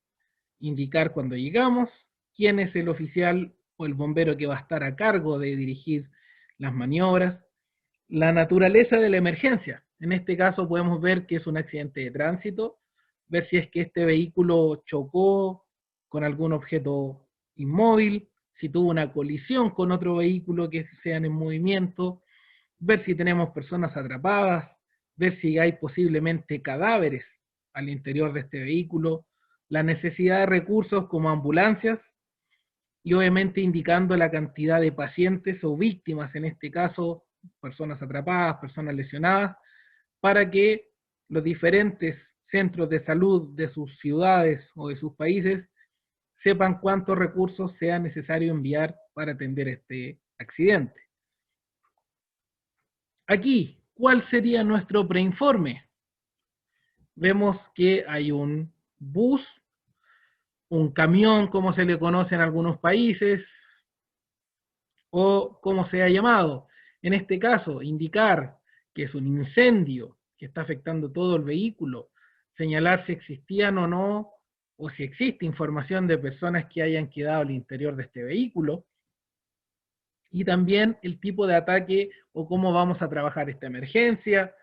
[SPEAKER 1] indicar cuando llegamos, quién es el oficial o el bombero que va a estar a cargo de dirigir las maniobras, la naturaleza de la emergencia. En este caso podemos ver que es un accidente de tránsito, ver si es que este vehículo chocó con algún objeto inmóvil, si tuvo una colisión con otro vehículo que sean en movimiento, ver si tenemos personas atrapadas, ver si hay posiblemente cadáveres al interior de este vehículo, la necesidad de recursos como ambulancias y obviamente indicando la cantidad de pacientes o víctimas, en este caso personas atrapadas, personas lesionadas, para que los diferentes centros de salud de sus ciudades o de sus países sepan cuántos recursos sea necesario enviar para atender este accidente. Aquí, ¿cuál sería nuestro preinforme? Vemos que hay un bus, un camión, como se le conoce en algunos países, o como se ha llamado. En este caso, indicar que es un incendio que está afectando todo el vehículo, señalar si existían o no, o si existe información de personas que hayan quedado al interior de este vehículo, y también el tipo de ataque o cómo vamos a trabajar esta emergencia,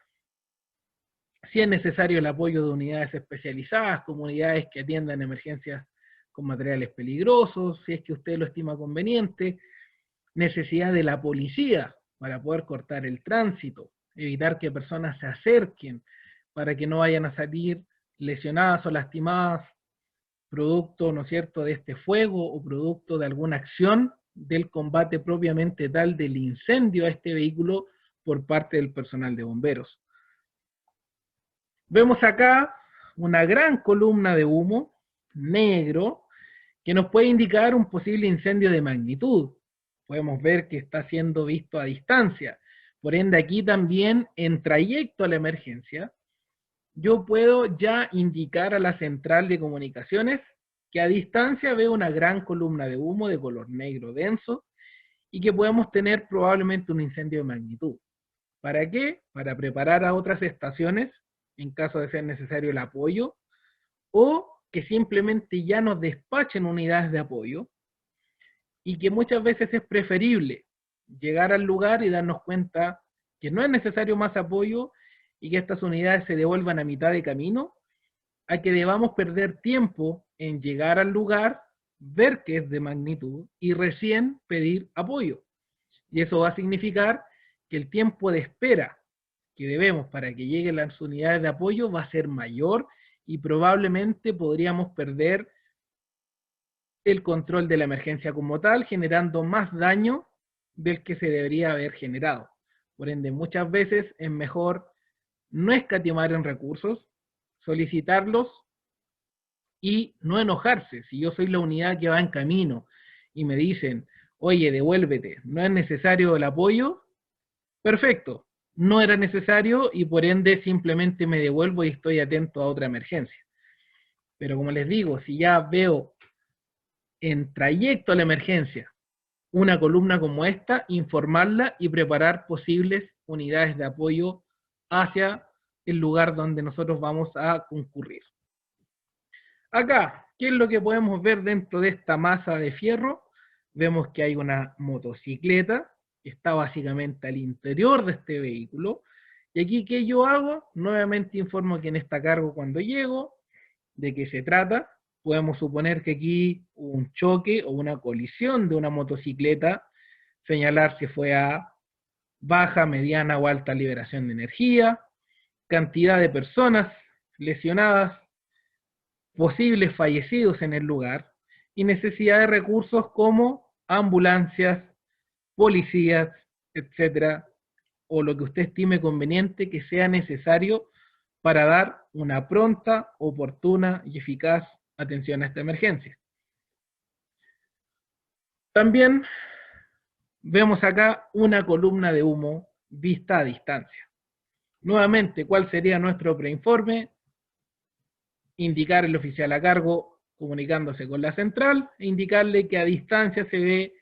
[SPEAKER 1] si es necesario el apoyo de unidades especializadas, comunidades que atiendan emergencias con materiales peligrosos, si es que usted lo estima conveniente, necesidad de la policía para poder cortar el tránsito, evitar que personas se acerquen para que no vayan a salir lesionadas o lastimadas producto, ¿no es cierto?, de este fuego o producto de alguna acción del combate propiamente tal del incendio a este vehículo por parte del personal de bomberos. Vemos acá una gran columna de humo negro que nos puede indicar un posible incendio de magnitud. Podemos ver que está siendo visto a distancia. Por ende, aquí también, en trayecto a la emergencia, yo puedo ya indicar a la central de comunicaciones que a distancia veo una gran columna de humo de color negro denso y que podemos tener probablemente un incendio de magnitud. ¿Para qué? Para preparar a otras estaciones en caso de ser necesario el apoyo, o que simplemente ya nos despachen unidades de apoyo, y que muchas veces es preferible llegar al lugar y darnos cuenta que no es necesario más apoyo y que estas unidades se devuelvan a mitad de camino, a que debamos perder tiempo en llegar al lugar, ver que es de magnitud y recién pedir apoyo. Y eso va a significar que el tiempo de espera que debemos para que lleguen las unidades de apoyo va a ser mayor y probablemente podríamos perder el control de la emergencia como tal, generando más daño del que se debería haber generado. Por ende, muchas veces es mejor no escatimar en recursos, solicitarlos y no enojarse. Si yo soy la unidad que va en camino y me dicen, oye, devuélvete, no es necesario el apoyo, perfecto, no era necesario y por ende simplemente me devuelvo y estoy atento a otra emergencia. Pero como les digo, si ya veo en trayecto a la emergencia una columna como esta, informarla y preparar posibles unidades de apoyo hacia el lugar donde nosotros vamos a concurrir. Acá, ¿qué es lo que podemos ver dentro de esta masa de fierro? Vemos que hay una motocicleta que está básicamente al interior de este vehículo. Y aquí, ¿qué yo hago? Nuevamente informo quién está a cargo cuando llego, de qué se trata. Podemos suponer que aquí hubo un choque o una colisión de una motocicleta, señalar si fue a baja, mediana o alta liberación de energía, cantidad de personas lesionadas, posibles fallecidos en el lugar y necesidad de recursos como ambulancias, policías, etcétera, o lo que usted estime conveniente que sea necesario para dar una pronta, oportuna y eficaz atención a esta emergencia. También vemos acá una columna de humo vista a distancia. Nuevamente, ¿cuál sería nuestro preinforme? Indicar el oficial a cargo comunicándose con la central e indicarle que a distancia se ve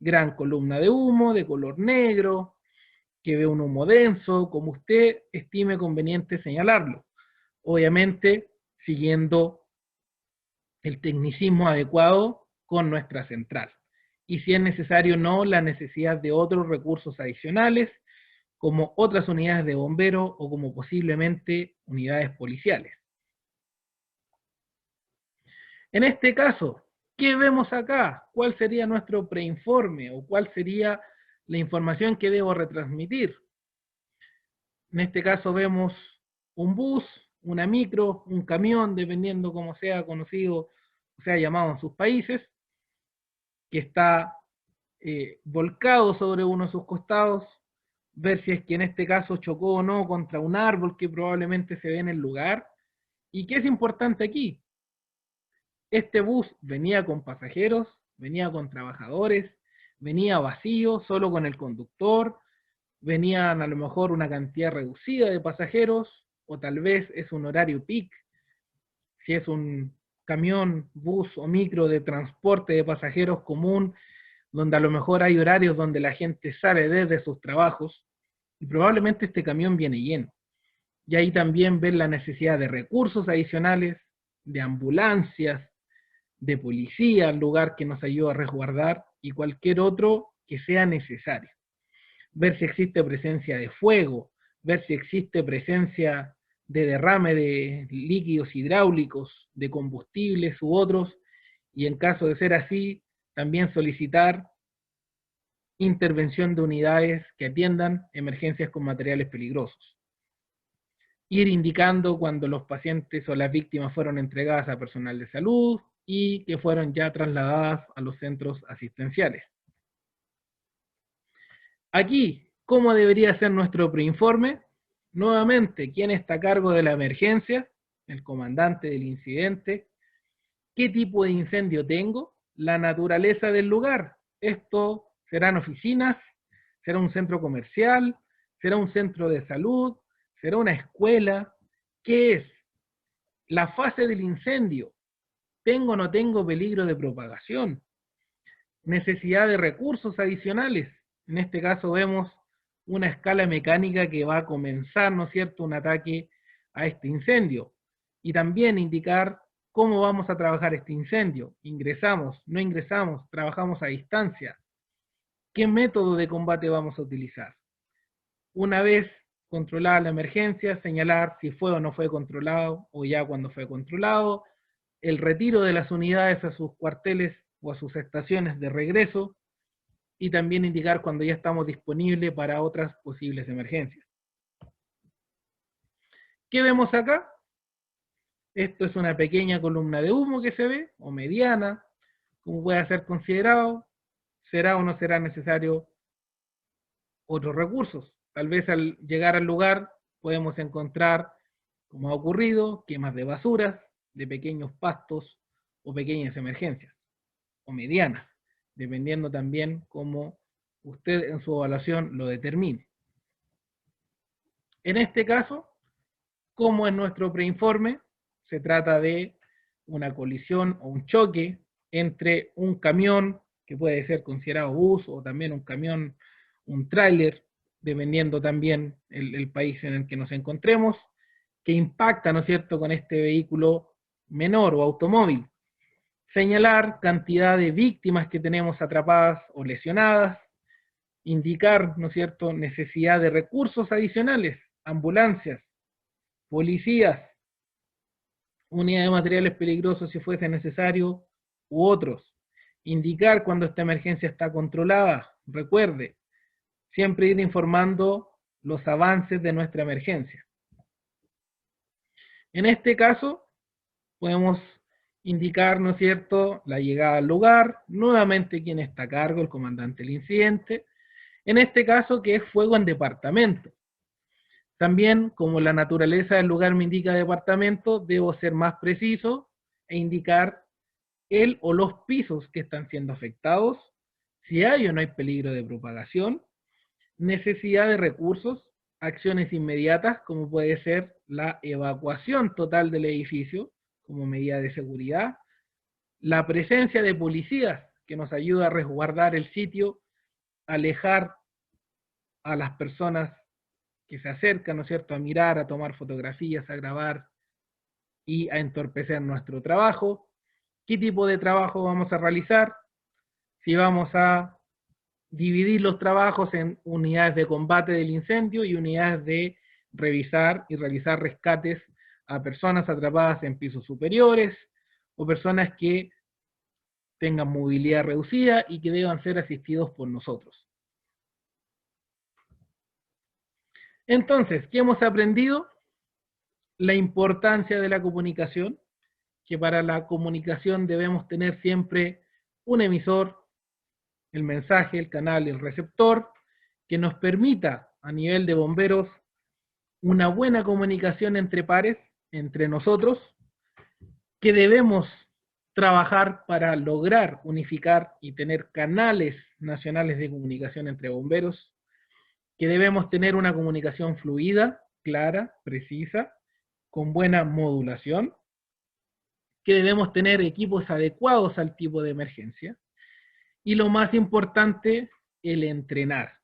[SPEAKER 1] gran columna de humo de color negro, que ve un humo denso, como usted estime conveniente señalarlo. Obviamente, siguiendo el tecnicismo adecuado con nuestra central. Y si es necesario, no la necesidad de otros recursos adicionales, como otras unidades de bomberos o como posiblemente unidades policiales. En este caso, ¿qué vemos acá? ¿Cuál sería nuestro preinforme o cuál sería la información que debo retransmitir? En este caso vemos un bus, una micro, un camión, dependiendo cómo sea conocido o sea llamado en sus países, que está volcado sobre uno de sus costados, ver si es que en este caso chocó o no contra un árbol que probablemente se ve en el lugar. ¿Y qué es importante aquí? Este bus venía con pasajeros, venía con trabajadores, venía vacío, solo con el conductor, venían a lo mejor una cantidad reducida de pasajeros, o tal vez es un horario peak, si es un camión, bus o micro de transporte de pasajeros común, donde a lo mejor hay horarios donde la gente sale desde sus trabajos, y probablemente este camión viene lleno. Y ahí también ven la necesidad de recursos adicionales, de ambulancias, de policía, al lugar que nos ayude a resguardar, y cualquier otro que sea necesario. Ver si existe presencia de fuego, ver si existe presencia de derrame de líquidos hidráulicos, de combustibles u otros, y en caso de ser así, también solicitar intervención de unidades que atiendan emergencias con materiales peligrosos. Ir indicando cuando los pacientes o las víctimas fueron entregadas a personal de salud, y que fueron ya trasladadas a los centros asistenciales. Aquí, ¿cómo debería ser nuestro preinforme? Nuevamente, ¿quién está a cargo de la emergencia? El comandante del incidente. ¿Qué tipo de incendio tengo? La naturaleza del lugar. Esto serán oficinas, será un centro comercial, será un centro de salud, será una escuela. ¿Qué es? La fase del incendio. ¿Tengo o no tengo peligro de propagación? Necesidad de recursos adicionales. En este caso vemos una escala mecánica que va a comenzar, ¿no es cierto?, un ataque a este incendio. Y también indicar cómo vamos a trabajar este incendio. Ingresamos, no ingresamos, trabajamos a distancia. ¿Qué método de combate vamos a utilizar? Una vez controlada la emergencia, señalar si fue o no fue controlado, o ya cuando fue controlado, el retiro de las unidades a sus cuarteles o a sus estaciones de regreso, y también indicar cuando ya estamos disponibles para otras posibles emergencias. ¿Qué vemos acá? Esto es una pequeña columna de humo que se ve, o mediana, como puede ser considerado. ¿Será o no será necesario otros recursos? Tal vez al llegar al lugar podemos encontrar, como ha ocurrido, quemas de basuras, de pequeños pastos o pequeñas emergencias, o medianas, dependiendo también cómo usted en su evaluación lo determine. En este caso, como en nuestro preinforme, se trata de una colisión o un choque entre un camión, que puede ser considerado bus, o también un camión, un tráiler, dependiendo también el país en el que nos encontremos, que impacta, ¿no es cierto?, con este vehículo menor o automóvil. Señalar cantidad de víctimas que tenemos atrapadas o lesionadas, indicar, ¿no es cierto?, necesidad de recursos adicionales, ambulancias, policías, unidad de materiales peligrosos si fuese necesario, u otros. Indicar cuando esta emergencia está controlada. Recuerde, siempre ir informando los avances de nuestra emergencia. En este caso, podemos indicar, ¿no es cierto?, la llegada al lugar, nuevamente quién está a cargo, el comandante del incidente, en este caso que es fuego en departamento. También, como la naturaleza del lugar me indica departamento, debo ser más preciso e indicar el o los pisos que están siendo afectados, si hay o no hay peligro de propagación, necesidad de recursos, acciones inmediatas, como puede ser la evacuación total del edificio como medida de seguridad, la presencia de policías que nos ayuda a resguardar el sitio, alejar a las personas que se acercan, ¿no es cierto?, a mirar, a tomar fotografías, a grabar y a entorpecer nuestro trabajo. ¿Qué tipo de trabajo vamos a realizar? Si vamos a dividir los trabajos en unidades de combate del incendio y unidades de revisar y realizar rescates a personas atrapadas en pisos superiores o personas que tengan movilidad reducida y que deban ser asistidos por nosotros. Entonces, ¿qué hemos aprendido? La importancia de la comunicación, que para la comunicación debemos tener siempre un emisor, el mensaje, el canal, el receptor, que nos permita a nivel de bomberos una buena comunicación entre pares, entre nosotros, que debemos trabajar para lograr unificar y tener canales nacionales de comunicación entre bomberos, que debemos tener una comunicación fluida, clara, precisa, con buena modulación, que debemos tener equipos adecuados al tipo de emergencia, y lo más importante, el entrenar.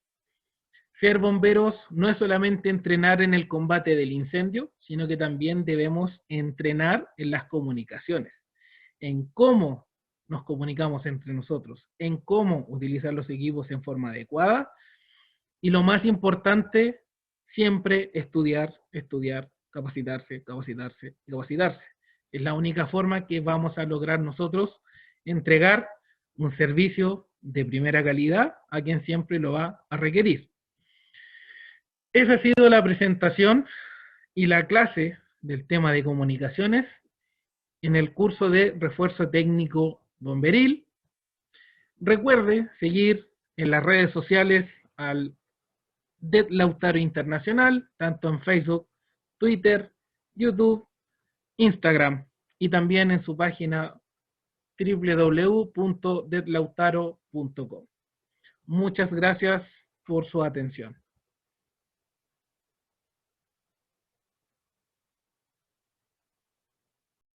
[SPEAKER 1] Ser bomberos no es solamente entrenar en el combate del incendio, sino que también debemos entrenar en las comunicaciones, en cómo nos comunicamos entre nosotros, en cómo utilizar los equipos en forma adecuada, y lo más importante, siempre estudiar, estudiar, capacitarse, capacitarse, capacitarse. Es la única forma que vamos a lograr nosotros entregar un servicio de primera calidad a quien siempre lo va a requerir. Esa ha sido la presentación y la clase del tema de comunicaciones en el curso de refuerzo técnico bomberil. Recuerde seguir en las redes sociales al DET Lautaro Internacional, tanto en Facebook, Twitter, YouTube, Instagram, y también en su página www.detlautaro.com. Muchas gracias por su atención.